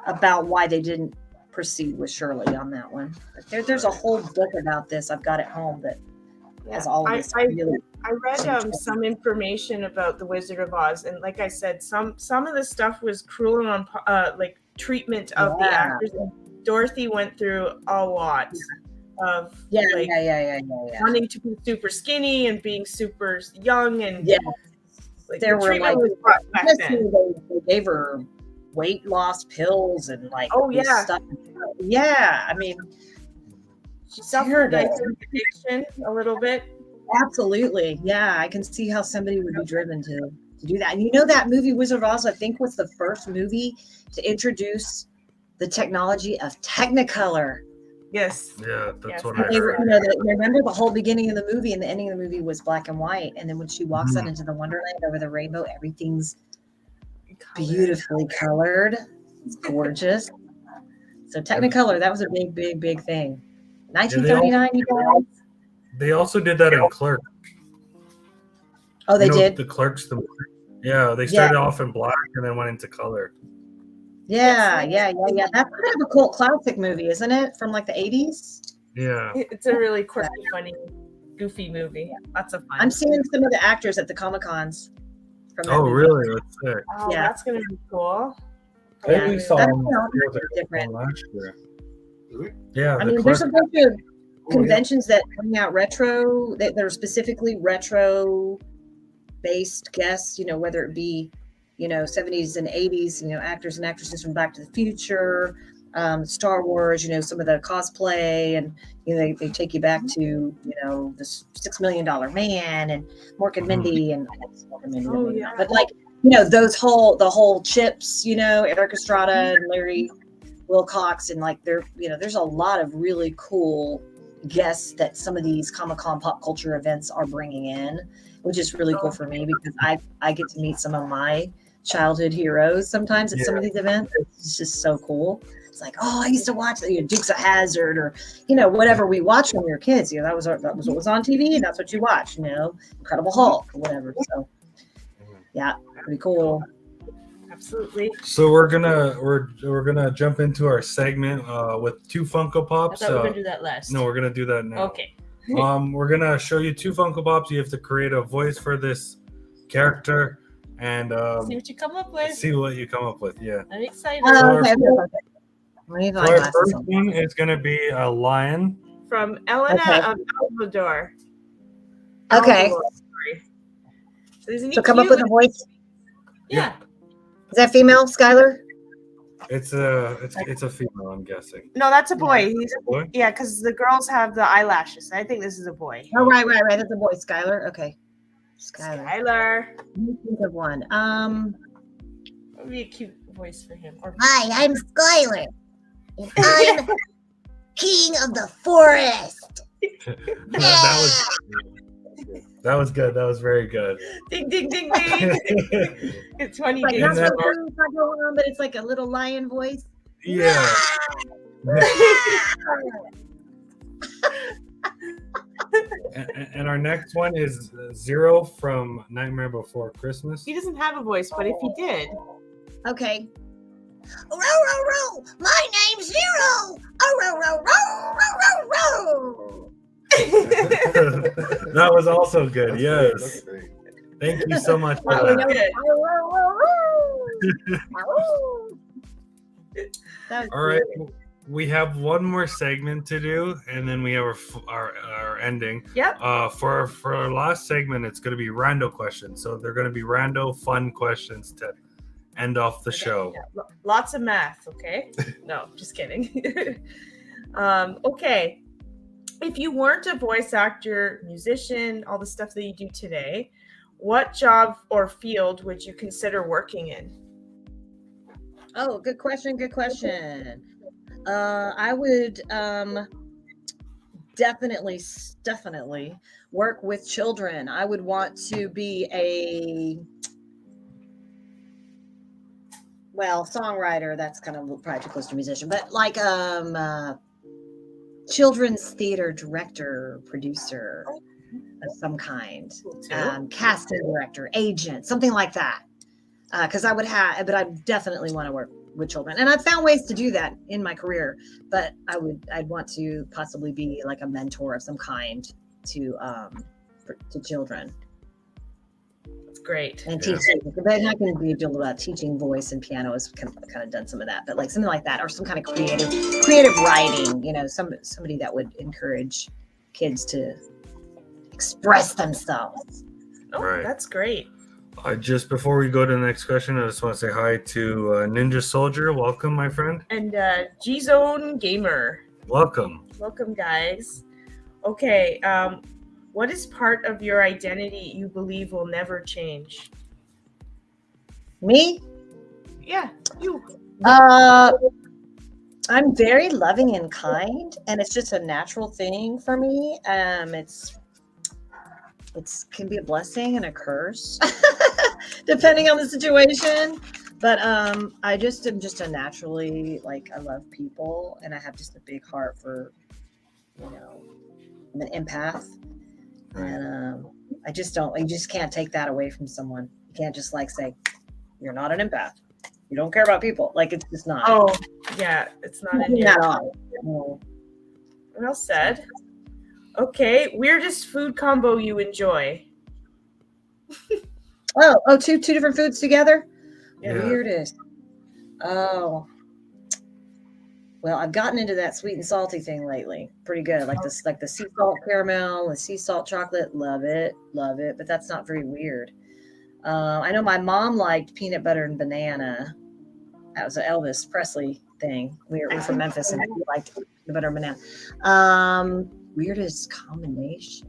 C: about why they didn't proceed with Shirley on that one. But there's a whole book about this. I've got it home that has all of this.
B: I read some information about the Wizard of Oz, and like I said, some of the stuff was cruel and treatment of the actors. Dorothy went through a lot of wanting to be super skinny and being super young, and
C: there were
B: treatment was rough back then.
C: They gave her weight loss pills and stuff. Yeah, I mean,
B: she suffered addiction a little bit.
C: Absolutely. Yeah, I can see how somebody would be driven to do that. And that movie Wizard of Oz, I think, was the first movie to introduce the technology of Technicolor.
B: Yes.
A: Yeah, that's
B: Yes.
A: what
C: And
A: I
C: they were,
A: heard.
C: remember the whole beginning of the movie and the ending of the movie was black and white, and then when she walks out
A: Mhm.
C: into the wonderland over the rainbow, everything's
B: Color.
C: beautifully colored. It's gorgeous. So Technicolor, that was a big, big, big thing.
A: Yeah,
C: 1939, you guys.
A: they also did that in Clerks.
C: Oh, they did.
A: The Clerks. Yeah, they
C: Yeah,
A: started off in black and then went into color.
C: yeah. That's kind of a cult classic movie, isn't it? From like the 80s.
A: Yeah.
B: It's a really quirky, funny, goofy movie. Lots of fun.
C: I'm seeing some of the actors at the Comic Cons from that
A: Oh,
C: movie.
A: really? That's sick.
B: Oh,
C: Yeah.
B: that's gonna be cool.
A: I think
C: Yeah.
A: we saw
C: That's
A: them
C: different.
A: last year. Yeah,
C: I
A: the
C: mean, there's a
A: Clerks.
C: bunch of
A: Oh, yeah.
C: conventions that bring out retro, that are specifically retro based guests, whether it be, 70s and 80s, actors and actresses from Back to the Future, Star Wars, some of the cosplay, and, they take you back to, the $6 Million Man and Mork and Mindy and Mork and Mindy,
B: Oh,
C: maybe
B: yeah.
C: not. But like, the whole Chips, Eric Estrada and Larry Wilcox, and like there's a lot of really cool guests that some of these Comic-Con pop culture events are bringing in, which is really cool for me because I get to meet some of my childhood heroes sometimes at some of these events. It's just so cool. It's like, oh, I used to watch Dukes of Hazzard, or whatever we watched when we were kids. That was what was on TV, and that's what you watched. Incredible Hulk or whatever. So yeah, pretty cool.
B: Absolutely.
A: So we're gonna jump into our segment with two Funko
B: I
A: Pops.
B: thought we were gonna do that last.
A: No, we're gonna do that now.
B: Okay.
A: We're gonna show you two Funko Pops. You have to create a voice for this character and
B: See what you come up with.
A: see what you come up with. Yeah.
B: I'm excited.
C: Okay. Let me
A: So
C: find
A: our
C: glasses
A: first
C: on.
A: one is gonna be a lion.
B: From Elena
C: Okay.
B: of Alvador.
C: Okay.
B: Alvador, sorry. So, isn't he
C: So come up
B: cute?
C: with a voice.
B: Yeah.
C: Is that female, Skylar?
A: It's a female, I'm guessing.
B: No, that's a boy. He's
A: Boy?
B: yeah, because the girls have the eyelashes. I think this is a boy.
C: Oh, right. That's a boy, Skylar. Okay. Skylar.
B: Skylar.
C: Let me think of one.
B: That would be a cute voice for him. Or
D: Hi, I'm Skylar. And I'm king of the forest.
A: That was good. That was very good.
B: ding ding ding ding. It's funny.
C: Like
B: ding.
C: not
A: then-
C: so cool, it's not going on, but it's like a little lion voice.
A: Yeah. And our next one is Zero from Nightmare Before Christmas.
B: He doesn't have a voice, but if he did,
C: Okay.
D: Row, row, row. My name's Zero. Oh, row, row, row, row, row, row.
A: That was also good. Yes. Thank you so much for
B: that was
A: that.
B: good.
C: That was
A: All right.
C: good.
A: We have one more segment to do, and then we have our ending.
B: Yep.
A: For our last segment, it's going to be rando questions. So they're going to be rando fun questions to end off the show.
B: Yeah, lots of math, okay? No, just kidding. Okay. If you weren't a voice actor, musician, all the stuff that you do today, what job or field would you consider working in?
C: Oh, good question. I would definitely work with children. I would want to be a songwriter. That's kind of probably too close to musician, but like children's theater director, producer of some kind, casting director, agent, something like that. Because but I definitely want to work with children, and I've found ways to do that in my career. But I'd want to possibly be like a mentor of some kind to children
B: That's great.
C: and teaching. But I'm not going to be able about teaching voice and piano. Has kind of done some of that, but like something like that, or some kind of creative writing. Somebody that would encourage kids to express themselves.
B: Oh,
A: Right.
B: that's great.
A: Just before we go to the next question, I just want to say hi to Ninja Soldier. Welcome, my friend.
B: And G-Zone Gamer.
A: Welcome.
B: Welcome, guys. Okay, what is part of your identity you believe will never change?
C: Me?
B: Yeah, you.
C: I'm very loving and kind, and it's just a natural thing for me. It's can be a blessing and a curse, depending on the situation. But I just am just a naturally like I love people, and I have just a big heart for I'm an empath, and I just don't. You just can't take that away from someone. You can't just like say you're not an empath. You don't care about people. Like it's just not.
B: Oh, yeah, it's not in here.
C: Not all. No.
B: Well said. Okay, weirdest food combo you enjoy?
C: Two different foods together.
A: Yeah.
C: Weirdest. Oh. Well, I've gotten into that sweet and salty thing lately. Pretty good. Like the sea salt caramel, the sea salt chocolate. Love it. But that's not very weird. I know my mom liked peanut butter and banana. That was an Elvis Presley thing. We're from Memphis, and we liked peanut butter and banana. Weirdest combination.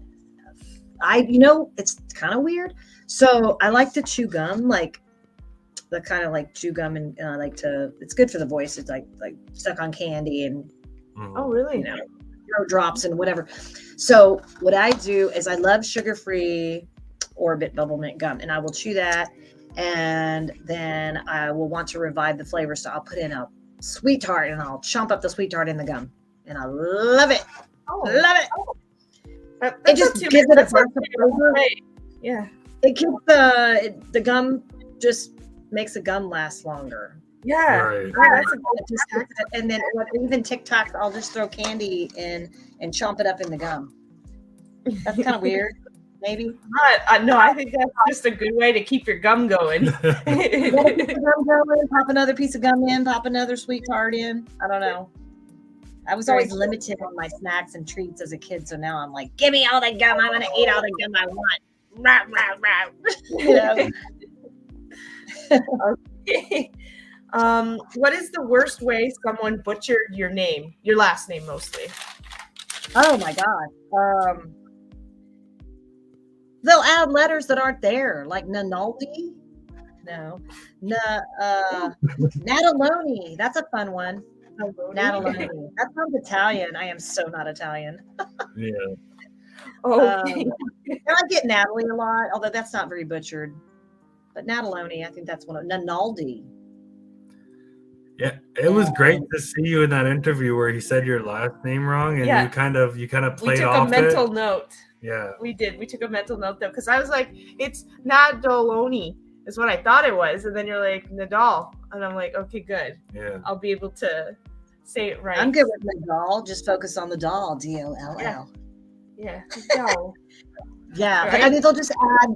C: It's kind of weird. So I like to chew gum, like the kind of like chew gum, and I like to. It's good for the voice. It's like stuck on candy and
B: Oh, really?
C: throw drops and whatever. So what I do is I love sugar-free Orbit bubble mint gum, and I will chew that, and then I will want to revive the flavor. So I'll put in a sweet tart, and I'll chomp up the sweet tart in the gum, and I love it. Love it. It just gives it a burst of flavor.
B: Yeah.
C: It keeps the gum just makes the gum last longer.
B: Yeah.
A: Right.
B: Yeah, that's a good
C: And then even TikToks, I'll just throw candy in and chomp it up in the gum. That's kind of weird, maybe.
B: No, I think that's just a good way to keep your gum going.
C: Keep the gum going, pop another piece of gum in, pop another sweet tart in. I don't know. I was always limited on my snacks and treats as a kid, so now I'm like, give me all the gum. I'm gonna eat all the gum I want. Rah, rah, rah.
B: Okay. What is the worst way someone butchered your name? Your last name mostly.
C: Oh my God. They'll add letters that aren't there, like Nadolny. No. Nadolny. That's a fun one. Nadolny. That sounds Italian. I am so not Italian.
A: Yeah.
B: Okay.
C: I get Natalie a lot, although that's not very butchered. But Nadolny, I think that's one of Nadolny.
A: Yeah, it was great to see you in that interview where he said your last name wrong, and you kind of
B: we
A: played
B: took
A: off
B: a mental
A: it.
B: note.
A: Yeah,
B: we did. We took a mental note though, because I was like, it's Nadolny is what I thought it was, and then you're like Nadal, and I'm like, okay, good.
A: Yeah,
B: I'll be able to say it right.
C: I'm good with Nadal. Just focus on the doll. DOLL.
B: Yeah. No.
C: Yeah,
B: Right?
C: but I mean, they'll just add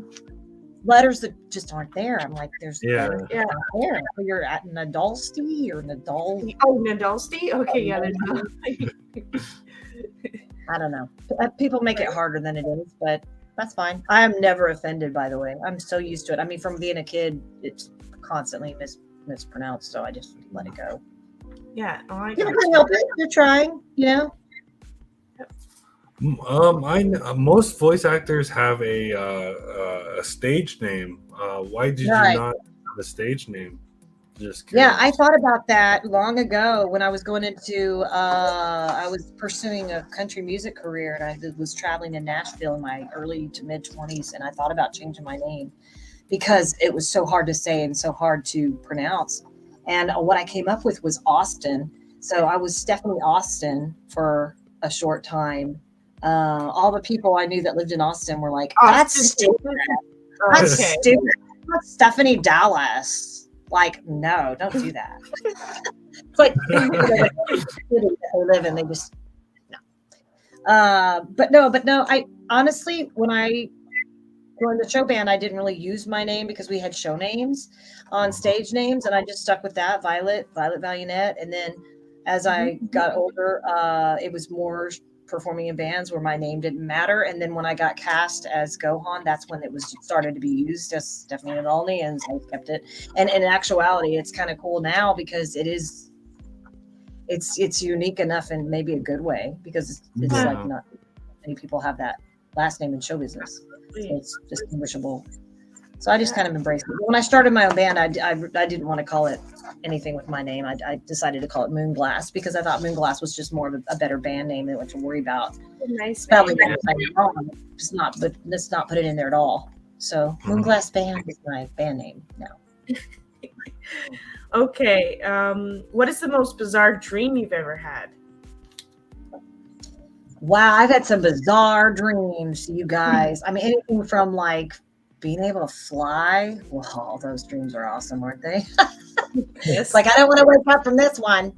C: letters that just aren't there. I'm like, there's
A: Yeah.
C: letters that aren't there. So you're at Nadolsty or Nadal.
B: Oh, Nadolsty? Okay, yeah, there's no.
C: I don't know. People make it harder than it is, but that's fine. I am never offended, by the way. I'm so used to it. I mean, from being a kid, it's constantly mispronounced, so I just let it go.
B: Yeah. Oh, I
C: You can't help it. You're trying,
A: most voice actors have a stage name. Why did you not have a stage name? Just curious.
C: Yeah, I thought about that long ago when I was going into I was pursuing a country music career, and I was traveling in Nashville in my early to mid 20s, and I thought about changing my name because it was so hard to say and so hard to pronounce. And what I came up with was Austin. So I was Stephanie Austin for a short time. All the people I knew that lived in Austin were like, that's stupid. That's stupid. That's Stephanie Dallas. Like, no, don't do that. It's like the city that they live in, they just no. But no, I honestly, when I joined the show band, I didn't really use my name because we had show names on stage names, and I just stuck with that, Violet Vallionette. And then as I got older, it was more performing in bands where my name didn't matter. And then when I got cast as Gohan, that's when it was started to be used as Stephanie Nadolny, and I kept it. And in actuality, it's kind of cool now because it's unique enough in maybe a good way, because it's like not many people have that last name in show business. So it's distinguishable. So I just kind of embraced it. When I started my own band, I didn't want to call it anything with my name. I decided to call it Moonglass because I thought Moonglass was just more of a better band name than what to worry about.
B: Nice.
C: Probably wrong. Just not, but let's not put it in there at all. So Moonglass Band is my band name now.
B: Okay. What is the most bizarre dream you've ever had?
C: Wow, I've had some bizarre dreams, you guys. I mean, anything from like being able to fly. Well, those dreams are awesome, aren't they?
B: Yes.
C: It's like, I don't want to wake up from this one.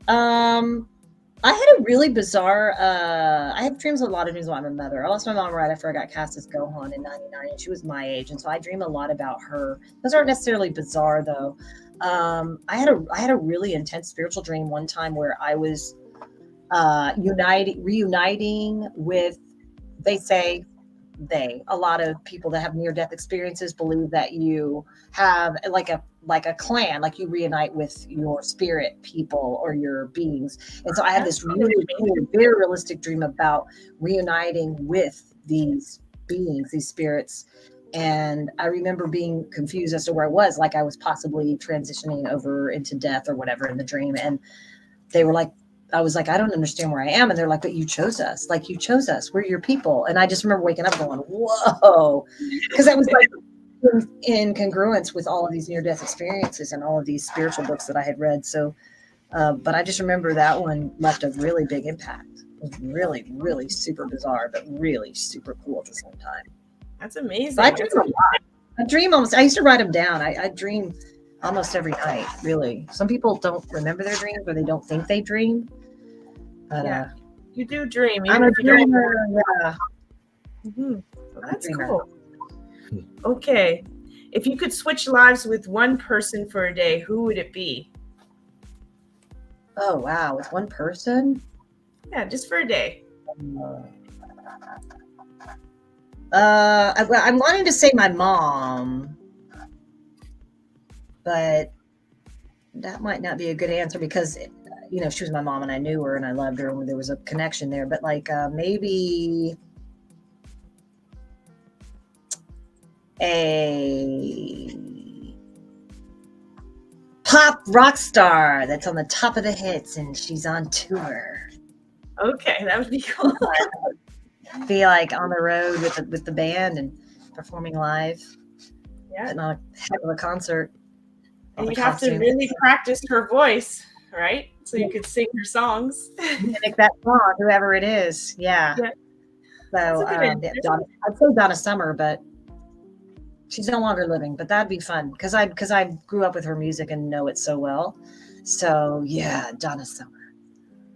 C: I had a really bizarre, I have dreams, a lot of dreams about my mother. I lost my mom right after I got cast as Gohan in 99, and she was my age. And so I dream a lot about her. Those aren't necessarily bizarre though. I had a really intense spiritual dream one time where I was reuniting with, a lot of people that have near-death experiences believe that you have like a clan, like you reunite with your spirit people or your beings. And so I had this really cool, very realistic dream about reuniting with these beings, these spirits. And I remember being confused as to where I was, like I was possibly transitioning over into death or whatever in the dream. And they were like, I was like, I don't understand where I am. And they're like, but you chose us. Like, you chose us. We're your people. And I just remember waking up going, whoa. Because I was like in congruence with all of these near-death experiences and all of these spiritual books that I had read. So, but I just remember that one left a really big impact. It was really, really super bizarre, but really super cool at the same time.
B: That's amazing.
C: So I dream a lot. I dream almost, I used to write them down. I dream almost every night, really. Some people don't remember their dreams or they don't think they dream. But
B: yeah, you do dream.
C: I'm a dreamer. Yeah.
B: Well, that's cool. Okay. If you could switch lives with one person for a day, who would it be?
C: Oh, wow. With one person?
B: Yeah, just for a day.
C: I'm wanting to say my mom, but that might not be a good answer because, you know, she was my mom and I knew her and I loved her and there was a connection there. But like maybe a pop rock star that's on the top of the hits and she's on tour.
B: Okay, that would be cool.
C: Be like on the road with the band and performing live.
B: Yeah,
C: putting on a heck of a concert.
B: And you'd have to really practice her voice, right? So you could sing her songs.
C: Mimic that song, whoever it is. Yeah. So I'd say Donna Summer, but she's no longer living. But that'd be fun because I grew up with her music and know it so well. So yeah, Donna Summer.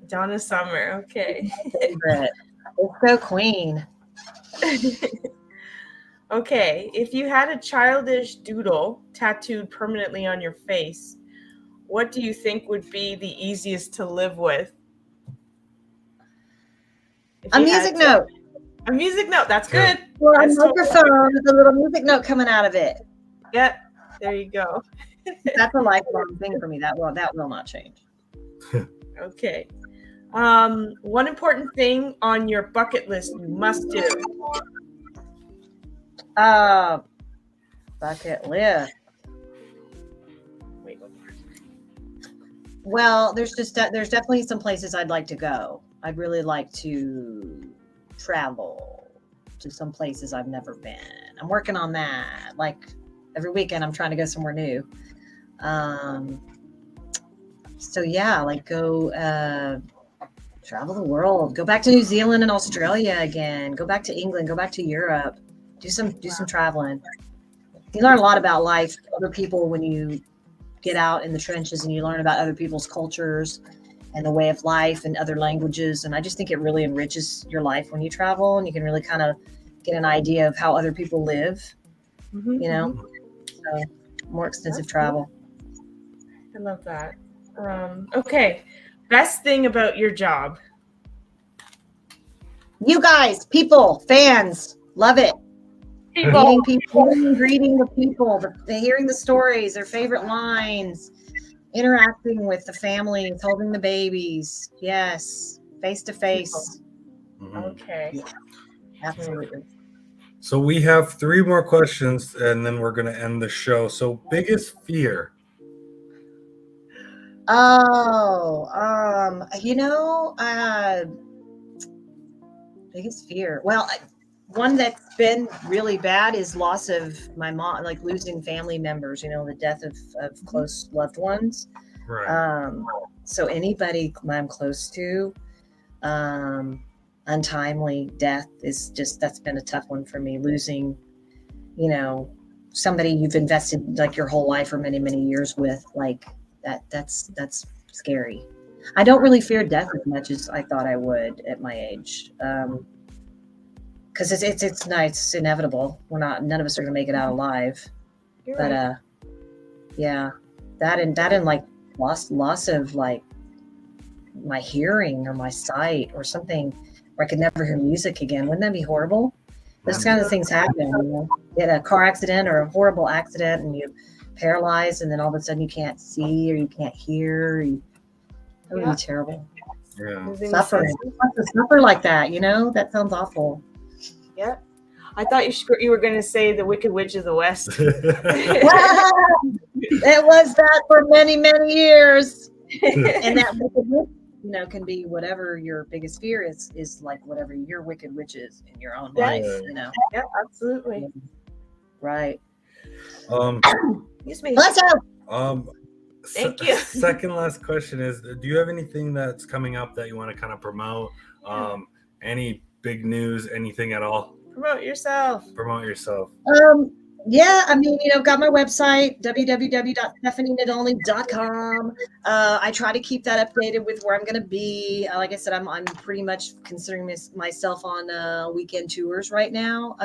B: Donna Summer. Okay.
C: Favorite. Let's go Queen.
B: Okay, if you had a childish doodle tattooed permanently on your face, what do you think would be the easiest to live with?
C: A music note.
B: A music note. That's good.
C: Or a microphone with a little music note coming out of it.
B: Yep. There you go.
C: That's a lifelong thing for me. That will not change.
B: Okay. One important thing on your bucket list you must do.
C: Bucket list.
B: Wait, what?
C: Well, there's definitely some places I'd like to go. I'd really like to travel to some places I've never been. I'm working on that. Like every weekend, I'm trying to go somewhere new. So yeah, like go travel the world. Go back to New Zealand and Australia again. Go back to England. Go back to Europe. Do some traveling. You learn a lot about life, other people when you get out in the trenches and you learn about other people's cultures and the way of life and other languages. And I just think it really enriches your life when you travel and you can really kind of get an idea of how other people live, you know, so more extensive travel.
B: I love that. Okay. Best thing about your job.
C: You guys, people, fans, love it.
B: People.
C: Greeting the people, hearing the stories, their favorite lines, interacting with the families, holding the babies. Yes, face to face.
B: Okay.
C: Yeah, absolutely.
A: So we have 3 more questions, and then we're gonna end the show. So biggest fear.
C: Oh, biggest fear. Well, one that's been really bad is loss of my mom, like losing family members, the death of close loved ones.
A: Right.
C: So anybody I'm close to, untimely death is that's been a tough one for me. Losing, somebody you've invested like your whole life or many, many years with, like that's scary. I don't really fear death as much as I thought I would at my age. Because it's nice, it's inevitable. None of us are gonna make it out alive.
B: You're
C: But
B: right.
C: yeah, that and like loss of like my hearing or my sight or something where I could never hear music again. Wouldn't that be horrible? Those kind of things happen. You get a car accident or a horrible accident and you paralyzed, and then all of a sudden you can't see or you can't hear. That would be terrible.
A: Yeah.
B: Losing
C: Suffer like that, that sounds awful.
B: Yeah. I thought you were going to say the Wicked Witch of the West.
C: It was that for many, many years. And that wicked witch, can be whatever your biggest fear is like whatever your wicked witch is in your own life,
B: Yeah, absolutely.
C: Right.
B: Excuse me.
C: Let's go.
B: Thank you.
A: Second last question is: do you have anything that's coming up that you want to kind of promote? Any big news? Anything at all?
B: Promote yourself.
A: Promote yourself.
C: Yeah, I mean, got my website, www.stephanienadolny.com. I try to keep that updated with where I'm going to be. Like I said, I'm pretty much considering myself on weekend tours right now.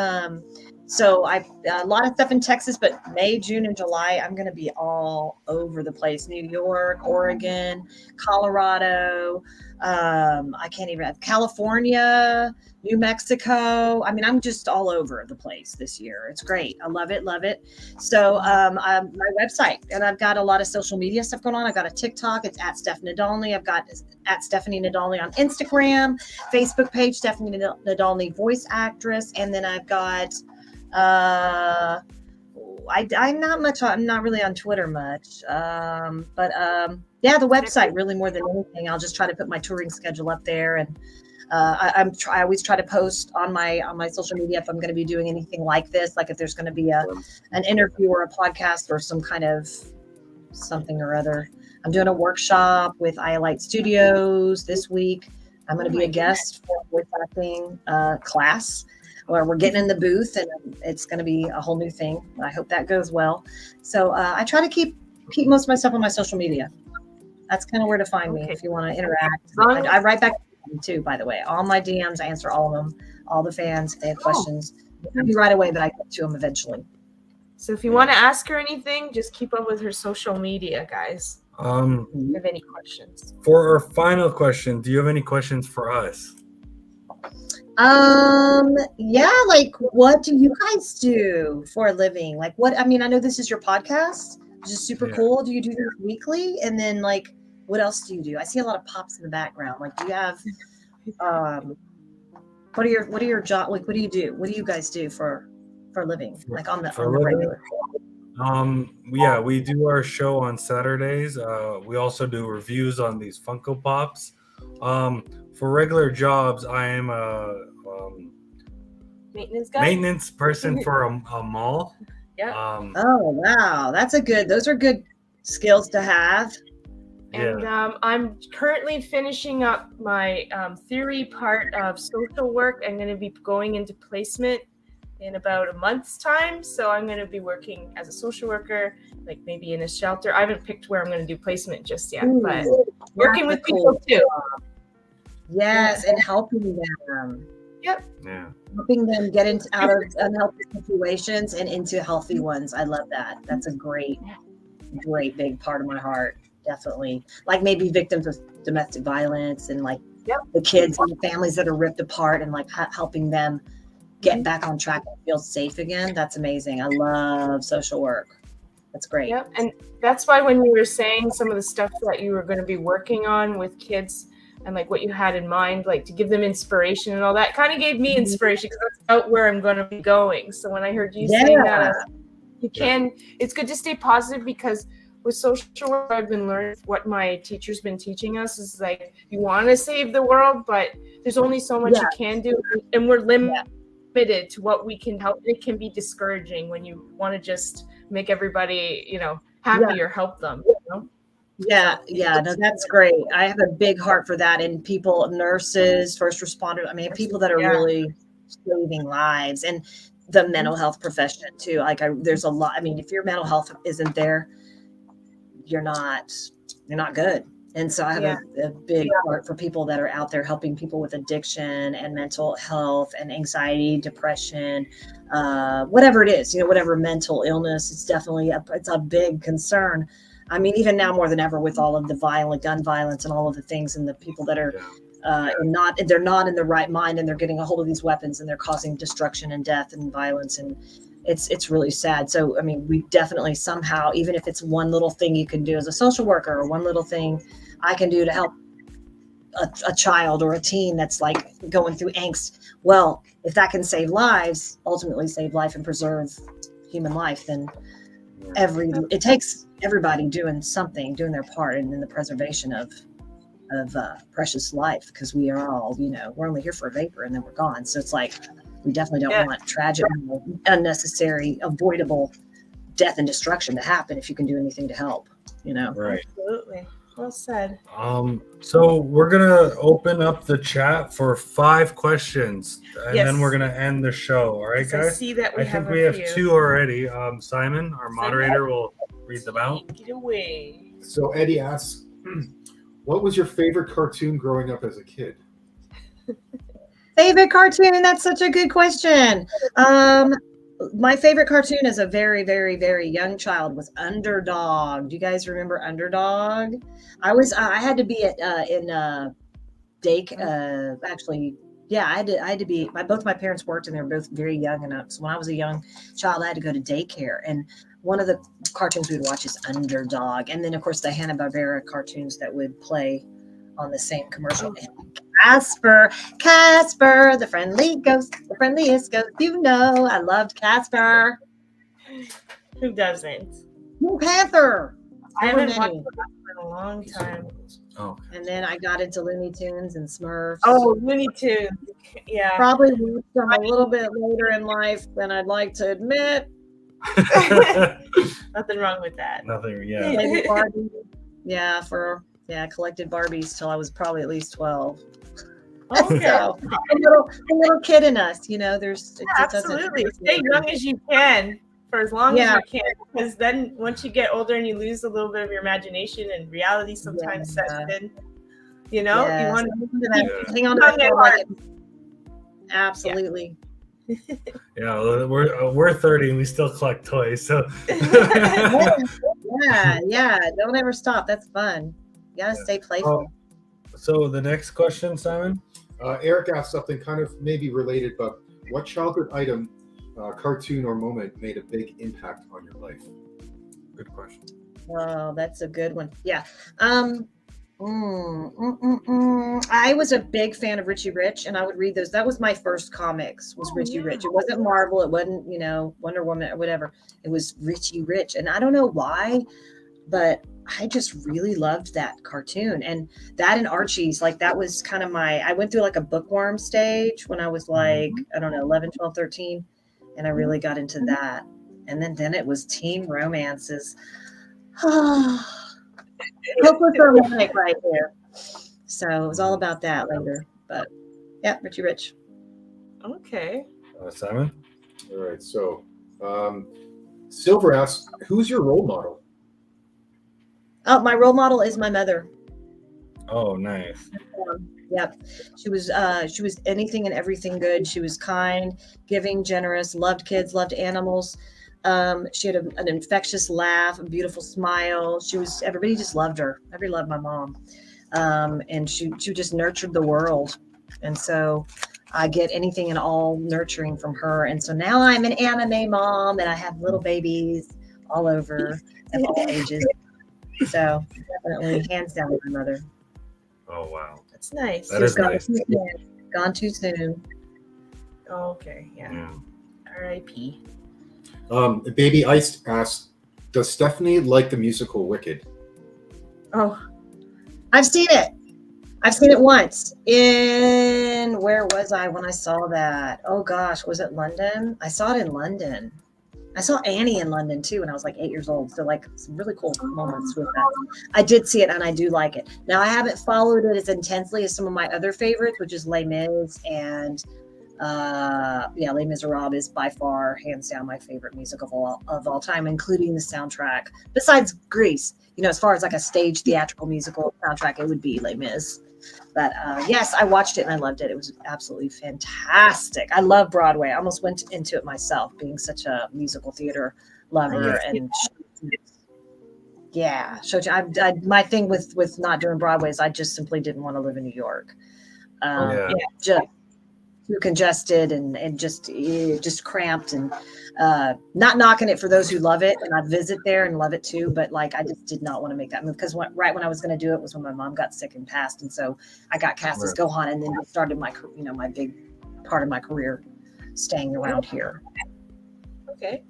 C: So a lot of stuff in Texas, but May, June, and July, I'm going to be all over the place. New York, Oregon, Colorado. I can't even, California, New Mexico. I mean, I'm just all over the place this year. It's great. I love it. Love it. So my website, and I've got a lot of social media stuff going on. I've got a TikTok. It's at Steph Nadolny. I've got at Stephanie Nadolny on Instagram, Facebook page, Stephanie Nadolny voice actress. And then I've got, I'm not really on Twitter much. Yeah, the website really more than anything. I'll just try to put my touring schedule up there, and I always try to post on my social media if I'm going to be doing anything like this, like if there's going to be an interview or a podcast or some kind of something or other. I'm doing a workshop with iLight Studios this week. I'm going to be a guest for a voice acting class where we're getting in the booth, and it's going to be a whole new thing. I hope that goes well. So I try to keep most of my stuff on my social media. That's kind of where to find me if you want to interact. I write back too, by the way. All my DMs, I answer all of them. All the fans, if they have questions. Maybe right away, but I get to them eventually.
B: So if you want to ask her anything, just keep up with her social media, guys. If you have any questions.
A: For our final question, do you have any questions for us?
C: Yeah, like what do you guys do for a living? Like I know this is your podcast, which is super cool. Do you do this weekly? And then like, what else do you do? I see a lot of pops in the background. Like, do you have, what are your job? Like, what do you do? What do you guys do for a living? Like on the regular?
A: Yeah, we do our show on Saturdays. We also do reviews on these Funko Pops. For regular jobs, I am a maintenance person for a mall.
B: Yeah.
C: Oh wow, those are good skills to have.
B: And I'm currently finishing up my theory part of social work. I'm going to be going into placement in about a month's time. So I'm going to be working as a social worker, like maybe in a shelter. I haven't picked where I'm going to do placement just yet, but working with people too.
C: Yes, and helping them.
B: Yep.
A: Yeah.
C: Helping them get out of unhealthy situations and into healthy ones. I love that. That's a great big part of my heart. Definitely. Like maybe victims of domestic violence and like the kids and the families that are ripped apart, and like helping them get back on track and feel safe again. That's amazing. I love social work. That's great.
B: Yep. And that's why when you were saying some of the stuff that you were going to be working on with kids and like what you had in mind, like to give them inspiration and all that. Kind of gave me inspiration because that's about where I'm going to be going. So when I heard you saying that, it's good to stay positive, because with social work, I've been learning, what my teacher's been teaching us is like, you want to save the world, but there's only so much you can do, and we're limited to what we can help. It can be discouraging when you want to just make everybody, happy or help them.
C: Yeah, no, that's great. I have a big heart for that, and people, nurses, first responders. I mean, people that are really saving lives, and the mental health profession too. Like, there's a lot. I mean, if your mental health isn't there, you're not good. And so I have a big heart for people that are out there helping people with addiction and mental health and anxiety, depression, whatever it is, whatever mental illness. It's definitely it's a big concern. I mean, even now more than ever, with all of the gun violence and all of the things, and the people that are they're not in the right mind, and they're getting a hold of these weapons, and they're causing destruction and death and violence, and it's really sad. So, I mean, we definitely somehow, even if it's one little thing you can do as a social worker, or one little thing I can do to help a child or a teen that's like going through angst. Well, if that can save lives, ultimately save life and preserve human life, then it takes everybody doing something, doing their part in the preservation of precious life, because we are all, we're only here for a vapor and then we're gone. So it's like, we definitely don't want tragic, unnecessary, avoidable death and destruction to happen if you can do anything to help,
A: Right.
B: Absolutely. Well said.
A: So we're gonna open up the chat for 5 questions, and then we're gonna end the show. All right, guys?
B: I see that we have
A: we have 2 already. Simon, our moderator, will read them out.
B: Take it away.
E: So Eddie asks, what was your favorite cartoon growing up as a kid?
C: Favorite cartoon? That's such a good question. My favorite cartoon as a very, very, very young child was Underdog. Do you guys remember Underdog? I had to be in daycare. Actually, yeah, I had to be. Both my parents worked, and they were both very young, and so when I was a young child, I had to go to daycare. And one of the cartoons we'd watch is Underdog, and then of course the Hanna-Barbera cartoons that would play on the same commercial. Casper, the friendly ghost, the friendliest ghost. I loved Casper.
B: Who doesn't?
C: Blue Panther.
B: I haven't watched that in a long time.
A: Oh.
C: And then I got into Looney Tunes and Smurfs.
B: Oh, Looney Tunes. Yeah.
C: Probably watched them a little bit later in life than I'd like to admit.
B: Nothing wrong with that.
A: Nothing, yeah.
C: Maybe Barbie. Collected Barbies till I was probably at least 12.
B: Okay.
C: So, a little kid in us, there's
B: absolutely. Stay young as you can for as long as you can, because then once you get older and you lose a little bit of your imagination, and reality sometimes sets in, you want to
C: hang on to that heart. Absolutely.
A: Yeah, we're 30 and we still collect toys, so
C: yeah, don't ever stop. That's fun. You gotta stay playful.
A: So the next question, Simon.
E: Eric asked something kind of maybe related, but what childhood item, cartoon, or moment made a big impact on your life?
A: Good question.
C: Oh, that's a good one. Yeah. I was a big fan of Richie Rich, and I would read those. That was my first comics, was Richie Rich. It wasn't Marvel. It wasn't, Wonder Woman or whatever. It was Richie Rich. And I don't know why, but I just really loved that cartoon. And that and Archie's, like, that was kind of I went through like a bookworm stage when I was like, I don't know, 11, 12, 13. And I really got into that. And then it was teen romances. Hopeless romantic right here. So it was all about that later. But yeah, Richie Rich.
B: Okay.
A: Simon?
E: All right. So Silver asks, who's your role model?
C: Oh, my role model is my mother.
A: Oh, nice.
C: Yep. She was anything and everything good. She was kind, giving, generous, loved kids, loved animals. She had an infectious laugh, a beautiful smile. Everybody just loved her. Everybody loved my mom. And she just nurtured the world. And so I get anything and all nurturing from her. And so now I'm an anime mom, and I have little babies all over of all ages. So definitely hands down with my mother.
A: Oh, wow.
B: That's nice.
A: That is
C: Gone
A: nice.
C: too soon. Gone too soon.
B: Oh, okay, yeah.
A: Yeah.
B: R.I.P.
E: Baby Ice asked, "Does Stephanie like the musical Wicked?"
B: Oh,
C: I've seen it. I've seen it once. Where was I when I saw that? Oh gosh, was it London? I saw it in London. I saw Annie in London too when I was like 8 years old. So like some really cool moments with that. I did see it and I do like it. Now I haven't followed it as intensely as some of my other favorites, which is Les Mis and Les Miserables is by far hands down my favorite music of all time, including the soundtrack. Besides Grease, as far as like a stage theatrical musical soundtrack, it would be Les Mis. But yes, I watched it and I loved it. It was absolutely fantastic. I love Broadway. I almost went into it myself, being such a musical theater lover. And yeah, my thing with not doing Broadway is I just simply didn't want to live in New York. Just too congested and just cramped and not knocking it for those who love it, and I visit there and love it too, but like I just did not want to make that move because right when I was going to do it was when my mom got sick and passed, and so I got cast as Gohan, and then started my my big part of my career staying around here.
B: okay.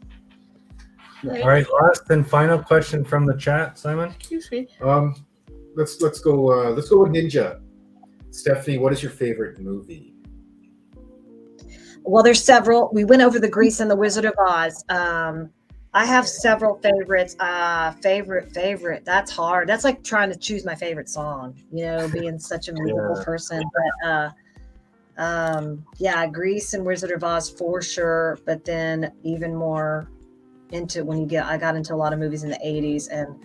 A: All right, last and final question from the chat, Simon.
B: Excuse me.
E: Let's go with Ninja. Stephanie, what is your favorite movie?
C: Well, there's several. We went over the Grease and the Wizard of Oz. I have several favorites. Favorite. That's hard. That's like trying to choose my favorite song, being such a musical person. But Grease and Wizard of Oz for sure. But then even more into I got into a lot of movies in the 80s, and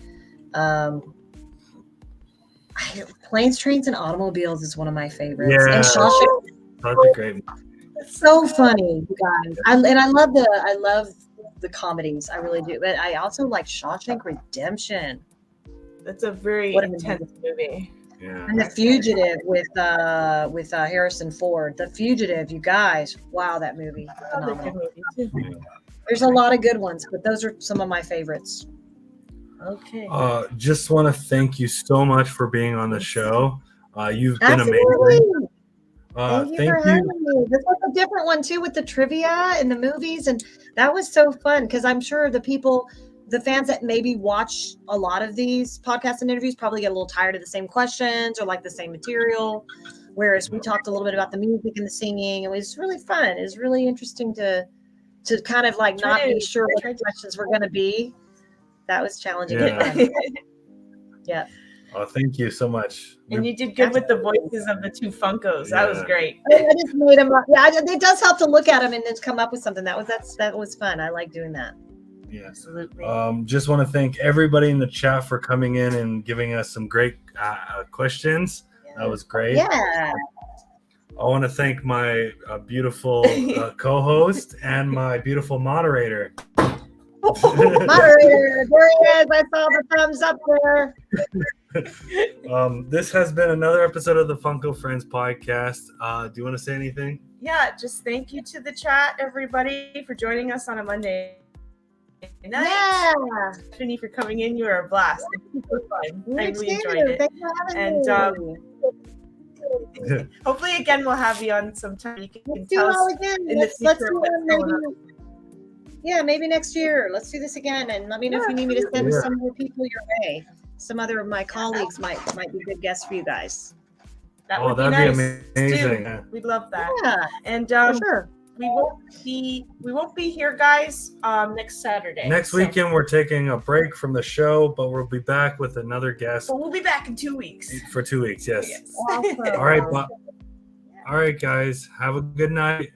C: Planes, Trains, and Automobiles is one of my favorites.
A: Yeah.
C: And Shawshank.
A: That's a great movie.
C: It's so funny, you guys. I love the comedies. I really do. But I also like Shawshank Redemption.
B: That's a very intense movie.
A: Yeah.
C: And The Fugitive with Harrison Ford. The Fugitive, you guys. Wow, that movie. Phenomenal. There's a lot of good ones, but those are some of my favorites.
B: Okay.
A: Just want to thank you so much for being on the show. You've been
C: Absolutely.
A: amazing.
C: Thank you for having me. This was a different one too with the trivia and the movies, and that was so fun because I'm sure the fans that maybe watch a lot of these podcasts and interviews probably get a little tired of the same questions or like the same material. Whereas we talked a little bit about the music and the singing. It was really fun. It was really interesting to kind of like not be sure what the questions were going to be. That was challenging.
A: Yeah.
C: Yeah.
A: Oh, thank you so much.
B: And you did good with the voices of the two Funkos.
A: Yeah.
B: That was great.
C: I just made them up. Yeah, it does help to look at them and then come up with something. That was fun. I like doing that.
A: Yeah.
B: Absolutely.
A: Just want to thank everybody in the chat for coming in and giving us some great questions. That was great.
C: Yeah.
A: I want to thank my beautiful co-host and my beautiful moderator.
C: Moderator, there he is. I saw the thumbs up there.
A: This has been another episode of the Funko Friends podcast. Do you want to say anything?
B: Yeah, just thank you to the chat, everybody, for joining us on a Monday night.
C: Yeah.
B: Stephanie, for coming in. You were a blast. It was super fun. I really enjoyed it.
C: Thanks for having me.
B: Hopefully, again, we'll have you on sometime. You can
C: Let's do
B: tell
C: it all
B: us
C: again.
B: in the
C: Let's
B: future
C: do
B: what's
C: one
B: going
C: maybe.
B: on.
C: Yeah, maybe next year. Let's do this again, and let me know if you need me to send some more people your way. Some other of my colleagues might be good guests for you guys.
B: That would be
A: that'd
B: nice.
A: be amazing.
B: Too. We'd love that.
C: Yeah,
B: And
C: for sure.
B: we won't be here, guys. Next Saturday.
A: Next weekend, we're taking a break from the show, but we'll be back with another guest.
B: So we'll be back in 2 weeks.
A: For 2 weeks, yes.
C: Awesome.
A: All right, guys. Have a good night.